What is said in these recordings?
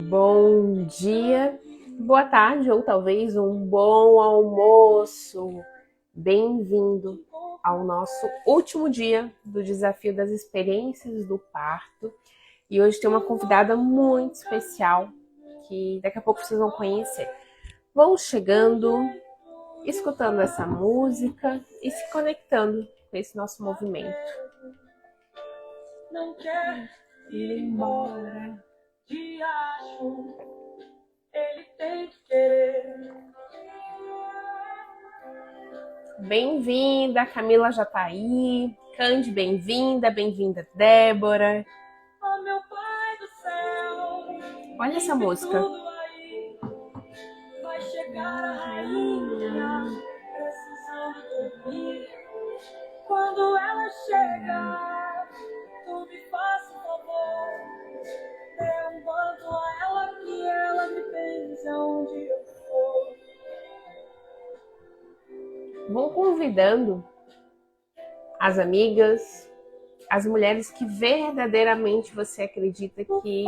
Bom dia, boa tarde ou talvez um bom almoço. Bem-vindo ao nosso último dia do desafio das experiências do parto. E hoje tem uma convidada muito especial que daqui a pouco vocês vão conhecer. Vão chegando, escutando essa música e se conectando com esse nosso movimento. Não quer ir embora. De acho, ele tem que querer. Bem-vinda, Camila já tá aí. Candy, bem-vinda, Débora. Oh, meu pai do céu. Olha essa música. Aí, vai chegar a rainha, precisando dormir. Quando ela chegar, tu me faz um favor. Dê um banho a ela que ela me benze aonde eu for. Vou convidando as amigas, as mulheres que verdadeiramente você acredita que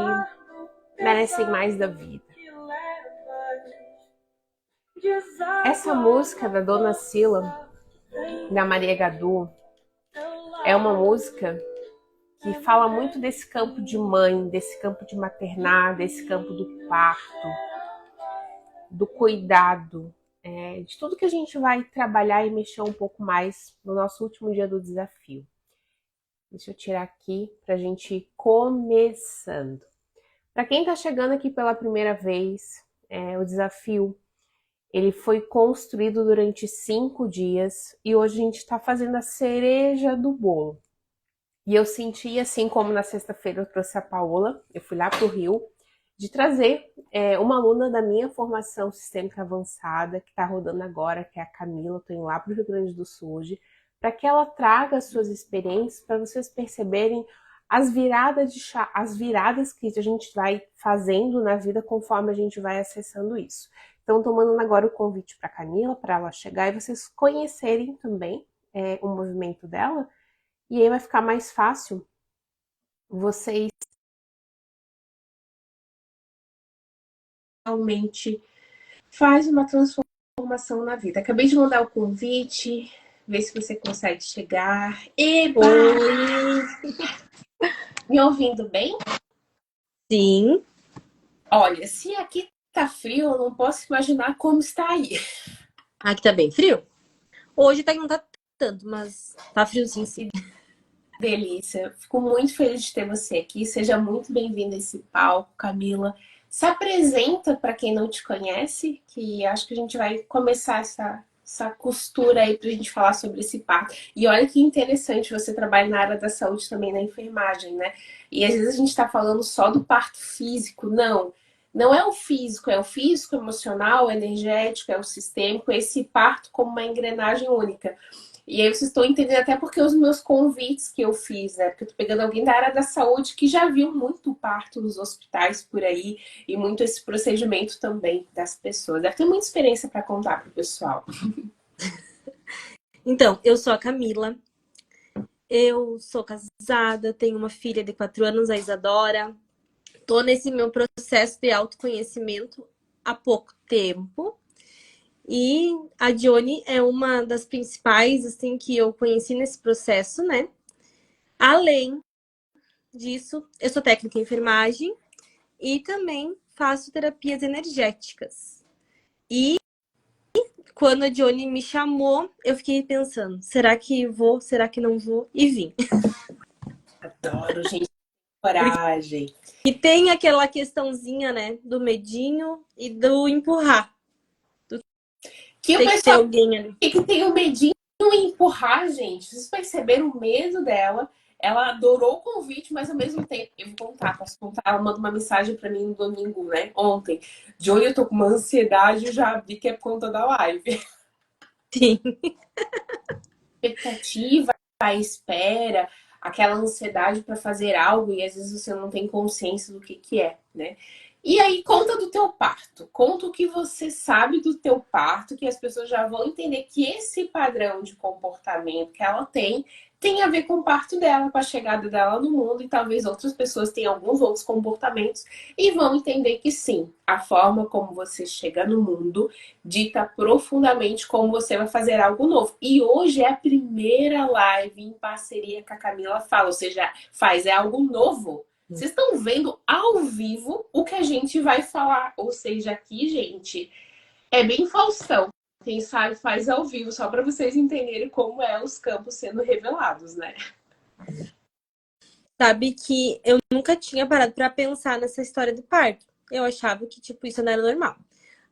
merecem mais da vida. Essa música da Dona Cila, da Maria Gadu, é uma música que fala muito desse campo de mãe, desse campo de maternar, desse campo do parto, do cuidado, de tudo que a gente vai trabalhar e mexer um pouco mais no nosso último dia do desafio. Deixa eu tirar aqui para a gente ir começando. Para quem está chegando aqui pela primeira vez, o desafio ele foi construído durante 5 dias e hoje a gente está fazendo a cereja do bolo. E eu senti, assim como na sexta-feira eu trouxe a Paola, eu fui lá para o Rio, de trazer uma aluna da minha formação sistêmica avançada, que está rodando agora, que é a Camila, estou indo lá para o Rio Grande do Sul hoje, para que ela traga as suas experiências, para vocês perceberem as viradas que a gente vai fazendo na vida conforme a gente vai acessando isso. Então, estou mandando agora o convite para a Camila, para ela chegar e vocês conhecerem também o movimento dela, e aí vai ficar mais fácil vocês realmente faz uma transformação na vida. Acabei de mandar o convite, ver se você consegue chegar. Eba! Oi! Me ouvindo bem? Sim. Olha, se aqui tá frio, eu não posso imaginar como está aí. Aqui tá bem frio. Hoje até que não tá tanto, mas tá friozinho sim. Delícia. Fico muito feliz de ter você aqui. Seja muito bem-vinda a esse palco, Camila. Se apresenta para quem não te conhece, que acho que a gente vai começar essa costura aí para a gente falar sobre esse parto. E olha que interessante, você trabalha na área da saúde também, na enfermagem, né? E às vezes a gente está falando só do parto físico. Não, não é o físico, emocional, energético, é o sistêmico, esse parto como uma engrenagem única. E aí vocês estão entendendo até porque os meus convites que eu fiz, né? Porque eu tô pegando alguém da área da saúde que já viu muito parto nos hospitais por aí e muito esse procedimento também das pessoas. Deve ter muita experiência para contar pro pessoal. Então, eu sou a Camila. Eu sou casada, tenho uma filha de 4 anos, a Isadora. Tô nesse meu processo de autoconhecimento há pouco tempo. E a Dione é uma das principais, assim, que eu conheci nesse processo, né? Além disso, eu sou técnica em enfermagem e também faço terapias energéticas. E quando a Dione me chamou, eu fiquei pensando, será que vou, será que não vou? E vim. Adoro, gente, coragem. E tem aquela questãozinha, né, do medinho e do empurrar. Que o Tem que ter pessoal alguém ali. que tem o medinho em empurrar, gente. Vocês perceberam o medo dela? Ela adorou o convite, mas ao mesmo tempo, eu vou contar, posso contar? Ela mandou uma mensagem para mim no domingo, né? Ontem. Johnny, eu tô com uma ansiedade, eu já vi que é por conta da live. Sim. Expectativa, a espera, aquela ansiedade para fazer algo e às vezes você não tem consciência do que é, né? E aí, conta do teu parto. Conta o que você sabe do teu parto, que as pessoas já vão entender que esse padrão de comportamento que ela tem tem a ver com o parto dela, com a chegada dela no mundo, e talvez outras pessoas tenham alguns outros comportamentos e vão entender que sim, a forma como você chega no mundo dita profundamente como você vai fazer algo novo. E hoje é a primeira live em parceria com a Camila Fala, ou seja, faz algo novo. Vocês estão vendo ao vivo o que a gente vai falar, ou seja, aqui, gente, é bem Faustão. Quem sabe faz ao vivo, só para vocês entenderem como é os campos sendo revelados, né? Sabe que eu nunca tinha parado pra pensar nessa história do parto. Eu achava que, tipo, isso não era normal.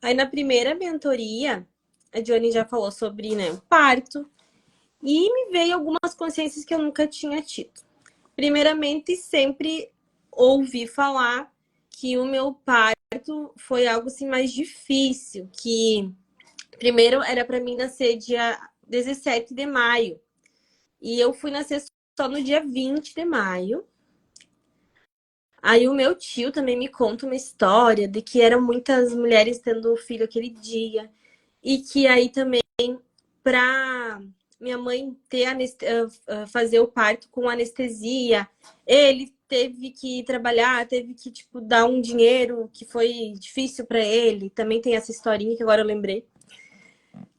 Aí, na primeira mentoria, a Johnny já falou sobre, né, o parto. E me veio algumas consciências que eu nunca tinha tido. Primeiramente, sempre ouvi falar que o meu parto foi algo, assim, mais difícil. Que, primeiro, era pra mim nascer dia 17 de maio. E eu fui nascer só no dia 20 de maio. Aí o meu tio também me conta uma história de que eram muitas mulheres tendo filho aquele dia. E que aí também, pra minha mãe ter fazer o parto com anestesia, ele teve que trabalhar, teve que, tipo, dar um dinheiro que foi difícil pra ele. Também tem essa historinha que agora eu lembrei.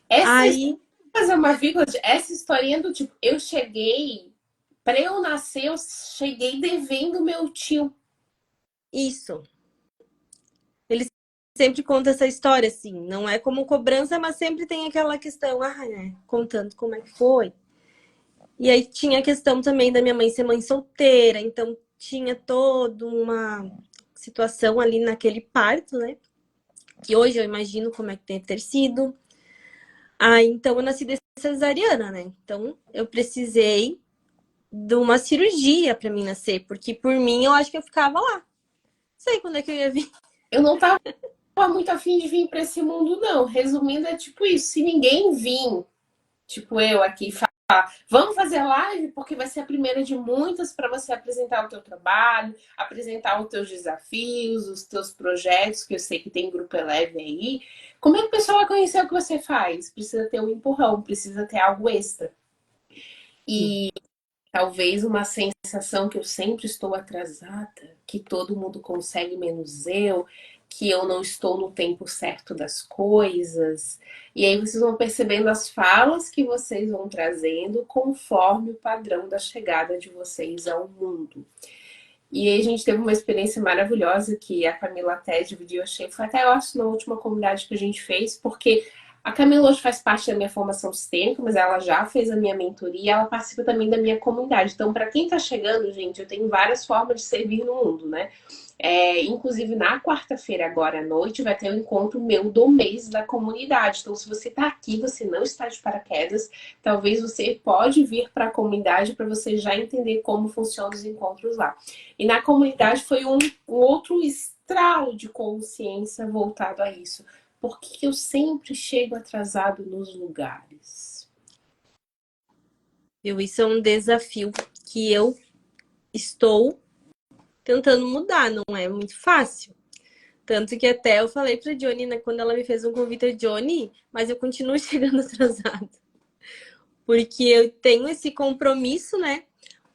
Aí, Fazer uma vírgula, essa historinha do tipo, eu cheguei, para eu nascer, eu cheguei devendo meu tio. isso. Ele sempre conta essa história, assim. Não é como cobrança, mas sempre tem aquela questão, né? Contando como é que foi. E aí tinha a questão também da minha mãe ser mãe solteira, então tinha toda uma situação ali naquele parto, né? Que hoje eu imagino como é que tem que ter sido. Aí então eu nasci de cesariana, né? Então eu precisei de uma cirurgia para mim nascer, porque por mim eu acho que eu ficava lá. Não sei quando é que eu ia vir. Eu não tava muito afim de vir para esse mundo, não. Resumindo, é tipo isso. Se ninguém vir, tipo eu aqui, falar, vamos fazer live, porque vai ser a primeira de muitas para você apresentar o teu trabalho, apresentar os teus desafios, os teus projetos, que eu sei que tem grupo Eleve aí. Como é que o pessoal vai conhecer o que você faz? Precisa ter um empurrão, precisa ter algo extra. E talvez uma sensação que eu sempre estou atrasada, que todo mundo consegue menos eu, que eu não estou no tempo certo das coisas. E aí vocês vão percebendo as falas que vocês vão trazendo conforme o padrão da chegada de vocês ao mundo. E aí a gente teve uma experiência maravilhosa que a Camila até dividiu, eu achei, foi até ótimo na última comunidade que a gente fez, porque a Camila hoje faz parte da minha formação sistêmica, mas ela já fez a minha mentoria e ela participa também da minha comunidade. Então, para quem está chegando, gente, eu tenho várias formas de servir no mundo, né? Inclusive, na quarta-feira, agora à noite, vai ter um encontro meu do mês da comunidade. Então, se você está aqui, você não está de paraquedas, talvez você pode vir para a comunidade para você já entender como funcionam os encontros lá. E na comunidade foi um outro estralo de consciência voltado a isso. Por que eu sempre chego atrasado nos lugares? Isso é um desafio que eu estou tentando mudar, não é muito fácil. Tanto que até eu falei pra Johnny, né, quando ela me fez um convite, a Johnny, mas eu continuo chegando atrasada. Porque eu tenho esse compromisso, né?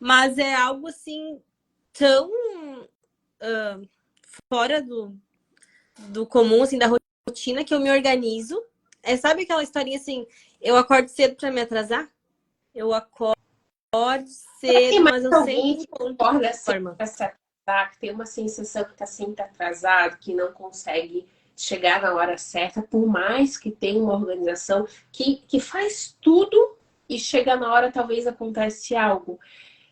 Mas é algo assim tão fora do comum, assim, da rotina, que eu me organizo. Sabe aquela historinha assim, eu acordo cedo pra me atrasar? Eu acordo cedo, mas eu sempre encontro uma forma. Que tem uma sensação que está sempre atrasado, que não consegue chegar na hora certa, por mais que tenha uma organização que faz tudo e chega na hora, talvez acontece algo.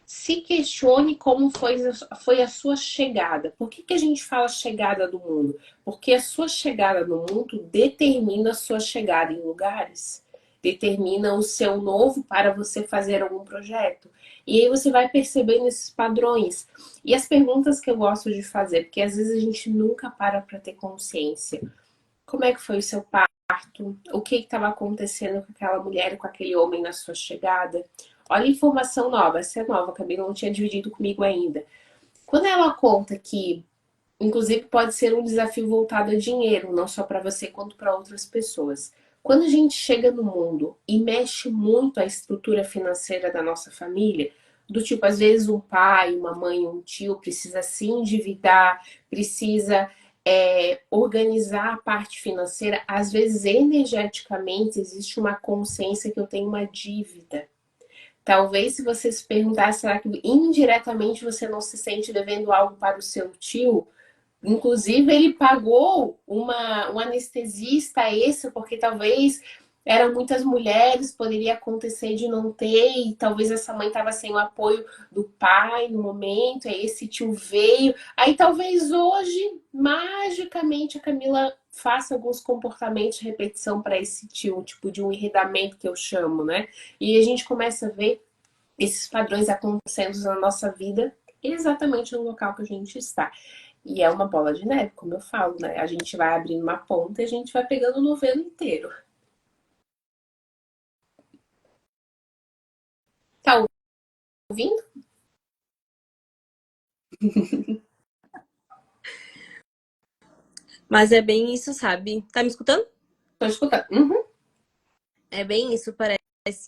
Se questione como foi a sua chegada. Por que a gente fala chegada do mundo? Porque a sua chegada no mundo determina a sua chegada em lugares. Determina o seu novo para você fazer algum projeto. E aí você vai percebendo esses padrões. E as perguntas que eu gosto de fazer, porque às vezes a gente nunca para ter consciência. Como é que foi o seu parto? O que estava acontecendo com aquela mulher e com aquele homem na sua chegada? Olha a informação nova, essa é nova, a Camila não tinha dividido comigo ainda. Quando ela conta que, inclusive, pode ser um desafio voltado a dinheiro, não só para você quanto para outras pessoas. Quando a gente chega no mundo e mexe muito a estrutura financeira da nossa família, do tipo, às vezes um pai, uma mãe, um tio precisa se endividar, precisa organizar a parte financeira, às vezes energeticamente existe uma consciência que eu tenho uma dívida. Talvez se você se perguntar, será que indiretamente você não se sente devendo algo para o seu tio? Inclusive, ele pagou um anestesista esse, porque talvez eram muitas mulheres, poderia acontecer de não ter, e talvez essa mãe estava sem o apoio do pai no momento, aí esse tio veio. Aí talvez hoje, magicamente, a Camila faça alguns comportamentos de repetição para esse tio, um tipo de um enredamento que eu chamo, né? E a gente começa a ver esses padrões acontecendo na nossa vida exatamente no local que a gente está. E é uma bola de neve, como eu falo, né? A gente vai abrindo uma ponta e a gente vai pegando o novelo inteiro. Tá ouvindo? Mas é bem isso, sabe? Tá me escutando? Tô escutando. Uhum. É bem isso, parece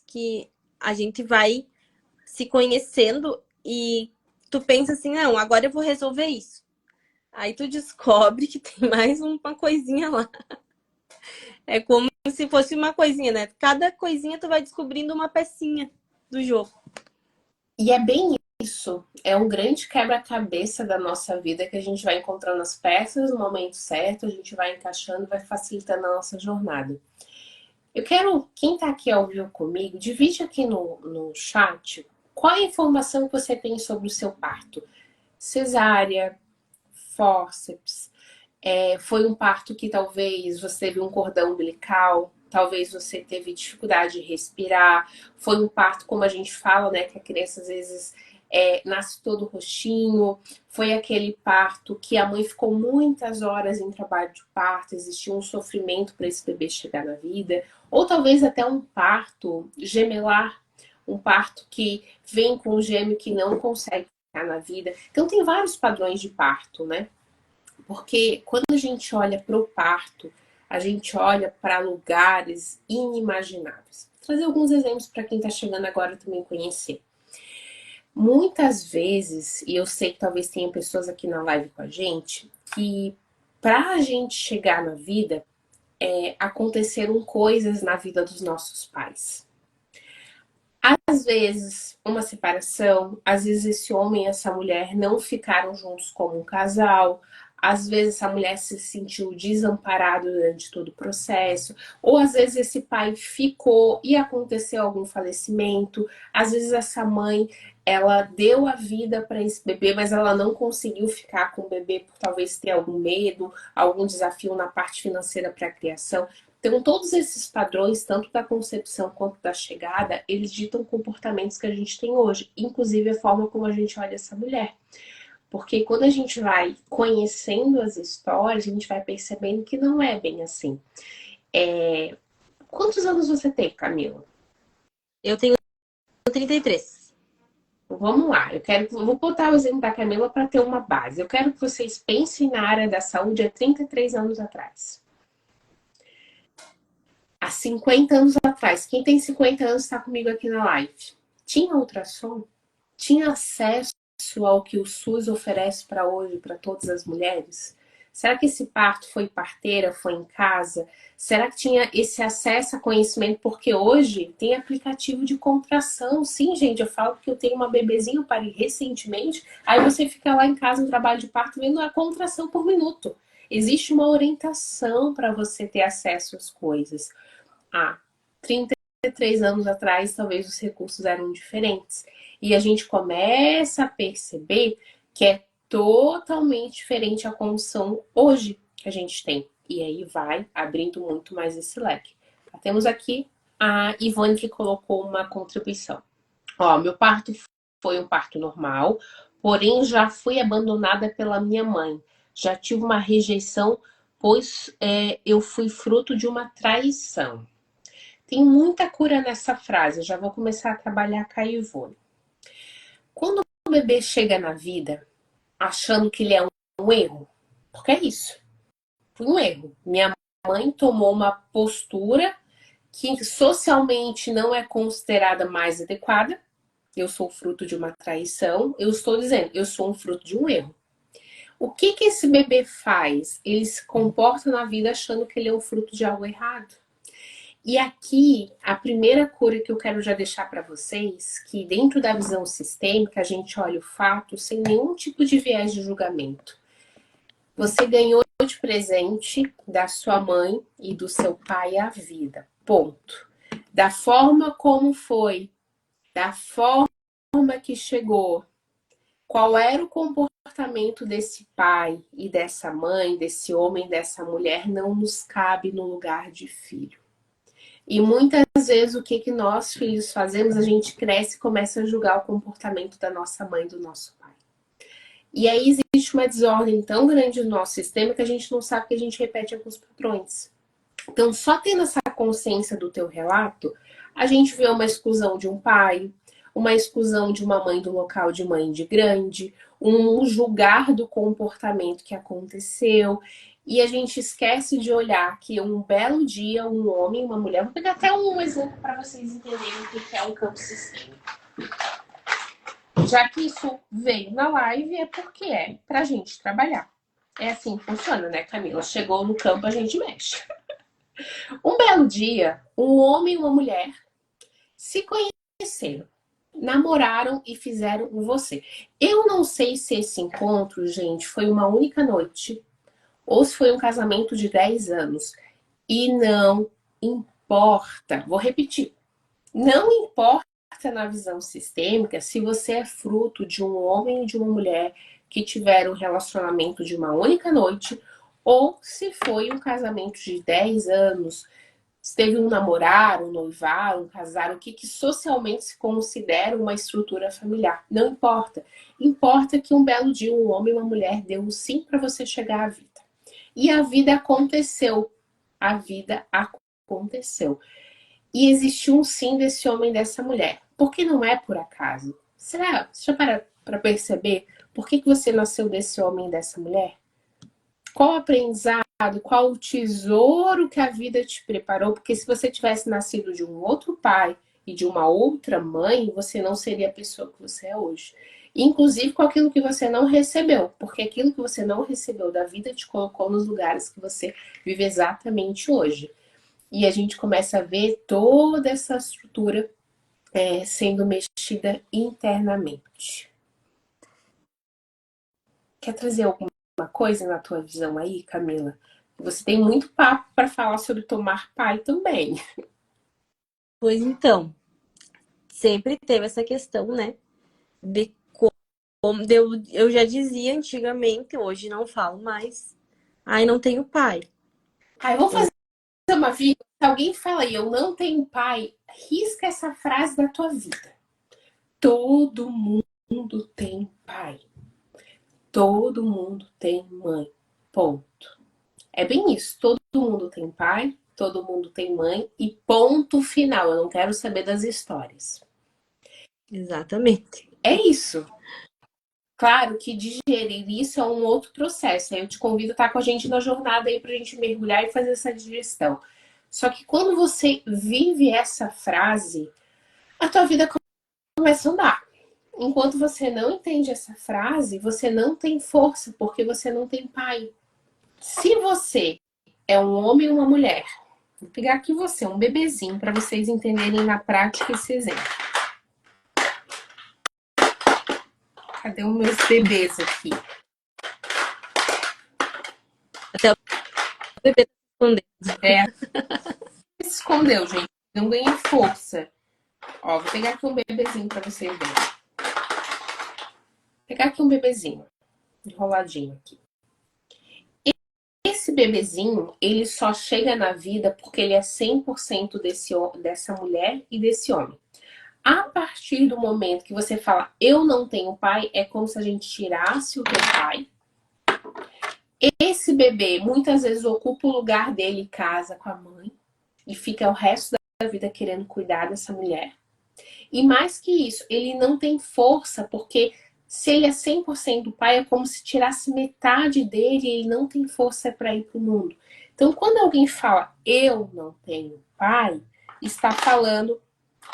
que a gente vai se conhecendo e tu pensa assim, não, agora eu vou resolver isso. Aí tu descobre que tem mais uma coisinha lá. É como se fosse uma coisinha, né? Cada coisinha tu vai descobrindo uma pecinha do jogo. E é bem isso. É um grande quebra-cabeça da nossa vida que a gente vai encontrando as peças no momento certo, a gente vai encaixando, vai facilitando a nossa jornada. Eu quero, quem está aqui ao vivo comigo, divide aqui no chat qual é a informação que você tem sobre o seu parto. Cesárea, fórceps, foi um parto que talvez você teve um cordão umbilical, talvez você teve dificuldade de respirar, foi um parto, como a gente fala, né, que a criança às vezes nasce todo roxinho, foi aquele parto que a mãe ficou muitas horas em trabalho de parto, existiu um sofrimento para esse bebê chegar na vida, ou talvez até um parto gemelar, um parto que vem com um gêmeo que não consegue ficar na vida. Então tem vários padrões de parto, né? Porque quando a gente olha para o parto, a gente olha para lugares inimagináveis. Vou trazer alguns exemplos para quem está chegando agora também conhecer. Muitas vezes, e eu sei que talvez tenha pessoas aqui na live com a gente, que para a gente chegar na vida, aconteceram coisas na vida dos nossos pais. Às vezes, uma separação, às vezes esse homem e essa mulher não ficaram juntos como um casal, às vezes essa mulher se sentiu desamparada durante todo o processo, ou às vezes esse pai ficou e aconteceu algum falecimento, às vezes essa mãe, ela deu a vida para esse bebê, mas ela não conseguiu ficar com o bebê por talvez ter algum medo, algum desafio na parte financeira para a criação. Então, todos esses padrões, tanto da concepção quanto da chegada, eles ditam comportamentos que a gente tem hoje, inclusive a forma como a gente olha essa mulher. Porque quando a gente vai conhecendo as histórias, a gente vai percebendo que não é bem assim. Quantos anos você tem, Camila? Eu tenho 33. Vamos lá, vou botar o exemplo da Camila para ter uma base. Eu quero que vocês pensem na área da saúde há 33 anos atrás. Há 50 anos atrás, quem tem 50 anos está comigo aqui na live. Tinha ultrassom? Tinha acesso ao que o SUS oferece para hoje, para todas as mulheres? Será que esse parto foi parteira, foi em casa? Será que tinha esse acesso a conhecimento? Porque hoje tem aplicativo de contração. Sim, gente, eu falo que eu tenho uma bebezinha, eu parei recentemente. Aí você fica lá em casa no trabalho de parto vendo a contração por minuto. Existe uma orientação para você ter acesso às coisas. Há 33 anos atrás, talvez os recursos eram diferentes. E a gente começa a perceber que é totalmente diferente a condição hoje que a gente tem. E aí vai abrindo muito mais esse leque. Temos aqui a Ivone que colocou uma contribuição. Ó, meu parto foi um parto normal, porém já fui abandonada pela minha mãe. Já tive uma rejeição, pois eu fui fruto de uma traição. Tem muita cura nessa frase, eu já vou começar a trabalhar com a Ivone. Quando o bebê chega na vida achando que ele é um erro, porque é isso, foi um erro. Minha mãe tomou uma postura que socialmente não é considerada mais adequada. Eu sou fruto de uma traição. Eu estou dizendo, eu sou um fruto de um erro. O que que esse bebê faz? Ele se comporta na vida achando que ele é o fruto de algo errado. E aqui, a primeira cura que eu quero já deixar para vocês, que dentro da visão sistêmica, a gente olha o fato sem nenhum tipo de viés de julgamento. Você ganhou de presente da sua mãe e do seu pai a vida. Ponto. Da forma como foi, da forma que chegou, qual era o comportamento desse pai e dessa mãe, desse homem, dessa mulher, não nos cabe no lugar de filho. E muitas vezes o que nós, filhos, fazemos, a gente cresce e começa a julgar o comportamento da nossa mãe e do nosso pai. E aí existe uma desordem tão grande no nosso sistema que a gente não sabe que a gente repete alguns padrões. Então, só tendo essa consciência do teu relato, a gente vê uma exclusão de um pai, uma exclusão de uma mãe do local de mãe de grande, um julgar do comportamento que aconteceu. E a gente esquece de olhar que um belo dia, um homem, uma mulher... Vou pegar até um exemplo para vocês entenderem o que é um campo sistêmico. Já que isso veio na live, é porque é pra gente trabalhar. É assim que funciona, né, Camila? Chegou no campo, a gente mexe. Um belo dia, um homem e uma mulher se conheceram, namoraram e fizeram você. Eu não sei se esse encontro, gente, foi uma única noite ou se foi um casamento de 10 anos. E não importa. Vou repetir. Não importa na visão sistêmica se você é fruto de um homem e de uma mulher que tiveram um relacionamento de uma única noite ou se foi um casamento de 10 anos, se teve um namorar, um noivar, um casar, o que socialmente se considera uma estrutura familiar. Não importa. Importa que um belo dia um homem e uma mulher deu um sim para você chegar à vida. E a vida aconteceu. A vida aconteceu. E existiu um sim desse homem e dessa mulher. Porque não é por acaso. Será? Deixa eu parar para perceber por que você nasceu desse homem e dessa mulher? Qual o aprendizado, qual o tesouro que a vida te preparou? Porque se você tivesse nascido de um outro pai e de uma outra mãe, você não seria a pessoa que você é hoje. Inclusive com aquilo que você não recebeu, porque aquilo que você não recebeu da vida te colocou nos lugares que você vive exatamente hoje. E a gente começa a ver toda essa estrutura sendo mexida internamente. Quer trazer alguma coisa na tua visão aí, Camila? Você tem muito papo para falar sobre tomar pai também. Pois então, sempre teve essa questão, né? De como eu já dizia antigamente, hoje não falo mais. Ai, não tenho pai. Aí vamos fazer uma vida. Se alguém fala aí, eu não tenho pai, risca essa frase da tua vida. Todo mundo tem pai. Todo mundo tem mãe. Ponto. É bem isso. Todo mundo tem pai, todo mundo tem mãe e ponto final. Eu não quero saber das histórias. Exatamente. É isso. Claro que digerir isso é um outro processo. Né? Eu te convido a estar com a gente na jornada aí pra gente mergulhar e fazer essa digestão. Só que quando você vive essa frase, a tua vida começa a andar. Enquanto você não entende essa frase, você não tem força, porque você não tem pai. Se você é um homem ou uma mulher, vou pegar aqui você, um bebezinho, para vocês entenderem na prática esse exemplo. Cadê os meus bebês aqui? Até o bebê tá escondendo. Se escondeu, gente. Não ganhei força. Ó, vou pegar aqui um bebezinho para vocês verem. Vou pegar aqui um bebezinho, enroladinho aqui. Esse bebezinho, ele só chega na vida porque ele é 100% dessa mulher e desse homem. A partir do momento que você fala, eu não tenho pai, é como se a gente tirasse o teu pai. Esse bebê muitas vezes ocupa o lugar dele em casa com a mãe e fica o resto da vida querendo cuidar dessa mulher. E mais que isso, ele não tem força, porque se ele é 100% pai, é como se tirasse metade dele e ele não tem força para ir para o mundo. Então, quando alguém fala, eu não tenho pai, está falando: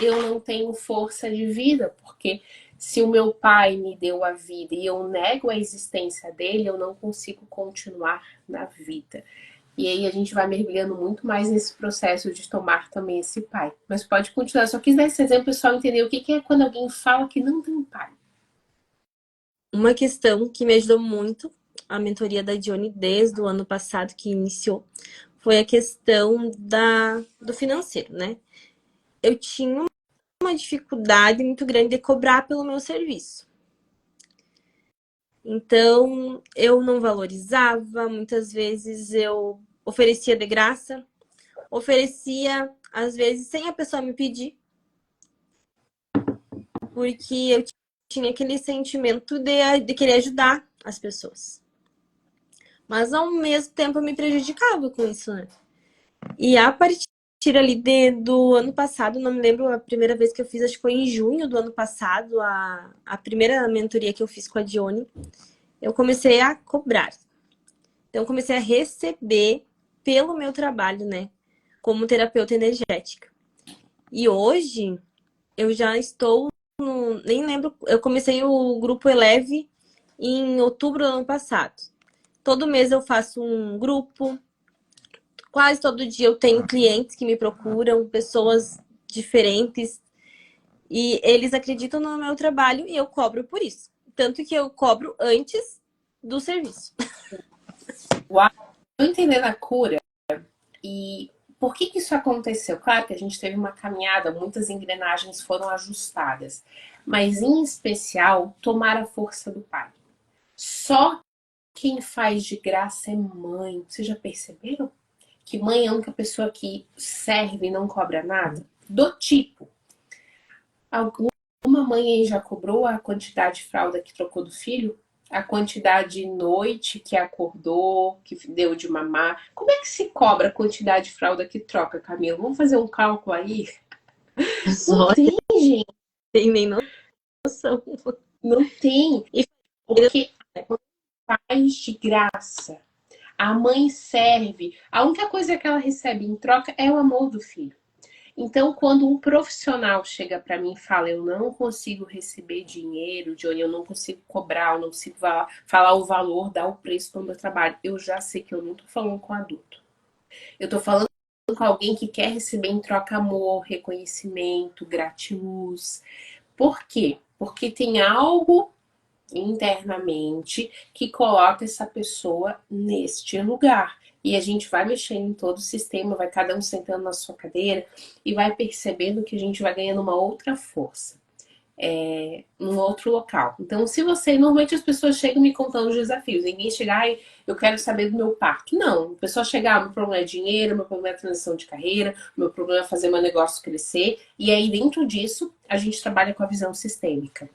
eu não tenho força de vida, porque se o meu pai me deu a vida e eu nego a existência dele, eu não consigo continuar na vida. E aí a gente vai mergulhando muito mais nesse processo de tomar também esse pai. Mas pode continuar. Só quis dar esse exemplo para o pessoal entender o que é quando alguém fala que não tem pai. Uma questão que me ajudou muito, a mentoria da Dione desde o ano passado que iniciou, foi a questão do financeiro, né? Eu tinha uma dificuldade muito grande de cobrar pelo meu serviço. Então, eu não valorizava, muitas vezes eu oferecia de graça, oferecia, às vezes, sem a pessoa me pedir, porque eu tinha aquele sentimento de querer ajudar as pessoas. Mas, ao mesmo tempo, eu me prejudicava com isso, né? E a partir ali do ano passado, não me lembro a primeira vez que eu fiz, acho que foi em junho do ano passado, a primeira mentoria que eu fiz com a Dione, eu comecei a cobrar. Então, eu comecei a receber pelo meu trabalho, né? Como terapeuta energética. E hoje, eu já estou nem lembro, eu comecei o grupo Eleve em outubro do ano passado. Todo mês eu faço um grupo. Quase todo dia eu tenho clientes que me procuram, pessoas diferentes. E eles acreditam no meu trabalho e eu cobro por isso. Tanto que eu cobro antes do serviço. Uau! Estou entendendo a cura e por que isso aconteceu? Claro que a gente teve uma caminhada, muitas engrenagens foram ajustadas, mas em especial, tomar a força do pai. Só quem faz de graça é mãe. Vocês já perceberam? Que mãe é a única pessoa que serve e não cobra nada? Do tipo, alguma mãe aí já cobrou a quantidade de fralda que trocou do filho? A quantidade de noite que acordou, que deu de mamar? Como é que se cobra a quantidade de fralda que troca, Camila? Vamos fazer um cálculo aí? Não Só tem, gente. tem nem noção. Não tem. E Porque faz de graça. A mãe serve. A única coisa que ela recebe em troca é o amor do filho. Então, quando um profissional chega para mim e fala, eu não consigo receber dinheiro, Johnny, eu não consigo cobrar, eu não consigo falar o valor, dar o preço do meu trabalho, eu já sei que eu não estou falando com adulto. Eu estou falando com alguém que quer receber em troca amor, reconhecimento, gratiluz. Por quê? Porque tem algo internamente que coloca essa pessoa neste lugar. E a gente vai mexendo em todo o sistema, vai cada um sentando na sua cadeira e vai percebendo que a gente vai ganhando uma outra força, num outro local. Então, se você. Normalmente as pessoas chegam me contando os desafios. Ninguém chega, ai, eu quero saber do meu parto. Não. A pessoa chega, meu problema é dinheiro, meu problema é transição de carreira, meu problema é fazer meu negócio crescer. E aí, dentro disso, a gente trabalha com a visão sistêmica.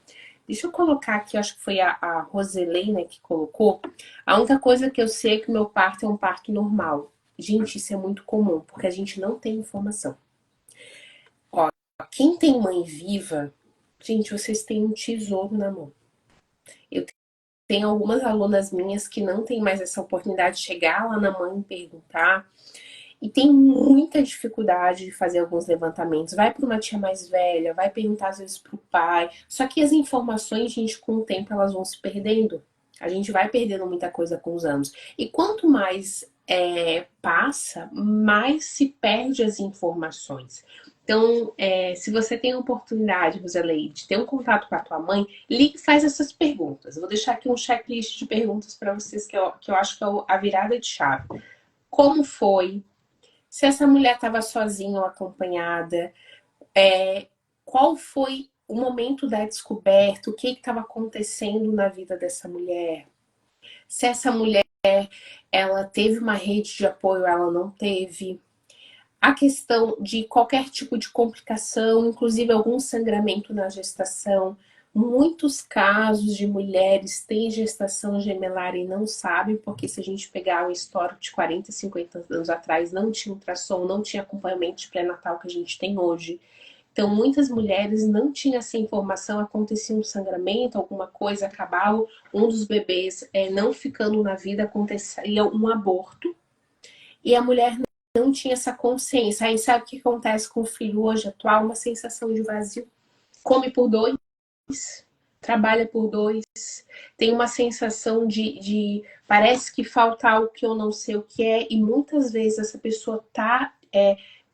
Deixa eu colocar aqui, acho que foi a Roselene que colocou. A única coisa que eu sei é que o meu parto é um parto normal. Gente, isso é muito comum, porque a gente não tem informação. Ó, quem tem mãe viva, gente, vocês têm um tesouro na mão. Eu tenho algumas alunas minhas que não têm mais essa oportunidade de chegar lá na mãe e perguntar. E tem muita dificuldade de fazer alguns levantamentos. Vai para uma tia mais velha, vai perguntar às vezes para o pai. Só que as informações, gente, com o tempo elas vão se perdendo. A gente vai perdendo muita coisa com os anos. E quanto mais passa, mais se perde as informações. Então, se você tem a oportunidade, Roseleide, de ter um contato com a tua mãe, ligue e faz essas perguntas. Eu vou deixar aqui um checklist de perguntas para vocês que eu acho que é a virada de chave. Como foi? Se essa mulher estava sozinha ou acompanhada, qual foi o momento da descoberta, o que estava acontecendo na vida dessa mulher, se essa mulher ela teve uma rede de apoio, ela não teve, a questão de qualquer tipo de complicação, inclusive algum sangramento na gestação. Muitos casos de mulheres têm gestação gemelar e não sabem, porque se a gente pegar o histórico de 40, 50 anos atrás, não tinha ultrassom, não tinha acompanhamento de pré-natal que a gente tem hoje. Então, muitas mulheres não tinham essa informação, acontecia um sangramento, alguma coisa, acabava um dos bebês não ficando na vida, acontecia um aborto, e a mulher não tinha essa consciência. Aí sabe o que acontece com o filho hoje atual? Uma sensação de vazio. Come por dois, trabalha por dois, tem uma sensação de parece que falta algo que eu não sei o que é, e muitas vezes essa pessoa tá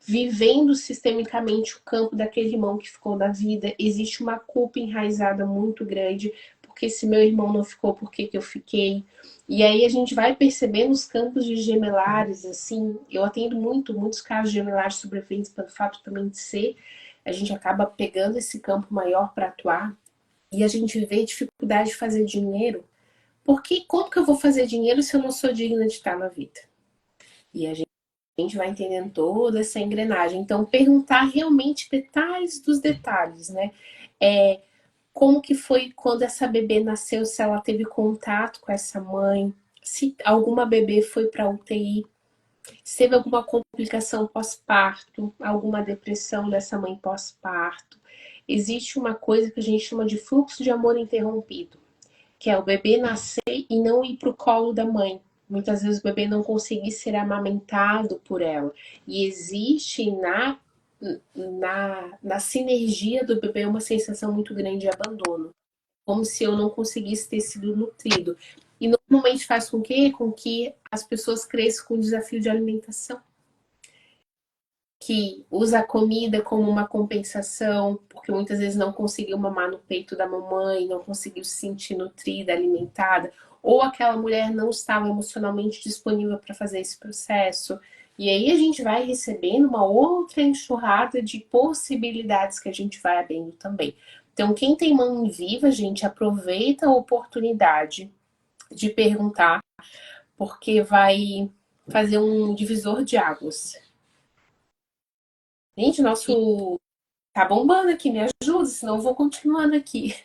vivendo sistemicamente o campo daquele irmão que ficou da vida. Existe uma culpa enraizada muito grande, porque se meu irmão não ficou, por que que eu fiquei? E aí a gente vai percebendo os campos de gemelares, assim, eu atendo muitos casos de gemelares sobreviventes pelo fato também de ser, a gente acaba pegando esse campo maior para atuar, e a gente vê dificuldade de fazer dinheiro, porque como que eu vou fazer dinheiro se eu não sou digna de estar na vida? E a gente vai entendendo toda essa engrenagem. Então, perguntar realmente detalhes dos detalhes, né? Como que foi quando essa bebê nasceu, se ela teve contato com essa mãe, se alguma bebê foi para UTI, se teve alguma complicação pós-parto, alguma depressão dessa mãe pós-parto. Existe uma coisa que a gente chama de fluxo de amor interrompido, que é o bebê nascer e não ir para o colo da mãe. Muitas vezes o bebê não conseguir ser amamentado por ela. E existe na sinergia do bebê uma sensação muito grande de abandono. Como se eu não conseguisse ter sido nutrido. E normalmente faz com que? Com que as pessoas cresçam com o desafio de alimentação. Que usa a comida como uma compensação, porque muitas vezes não conseguiu mamar no peito da mamãe, não conseguiu se sentir nutrida, alimentada, ou aquela mulher não estava emocionalmente disponível para fazer esse processo. E aí a gente vai recebendo uma outra enxurrada de possibilidades que a gente vai abrindo também. Então, quem tem mãe viva, gente, aproveita a oportunidade de perguntar, porque vai fazer um divisor de águas. Gente, nosso tá bombando aqui, me ajuda, senão eu vou continuando aqui.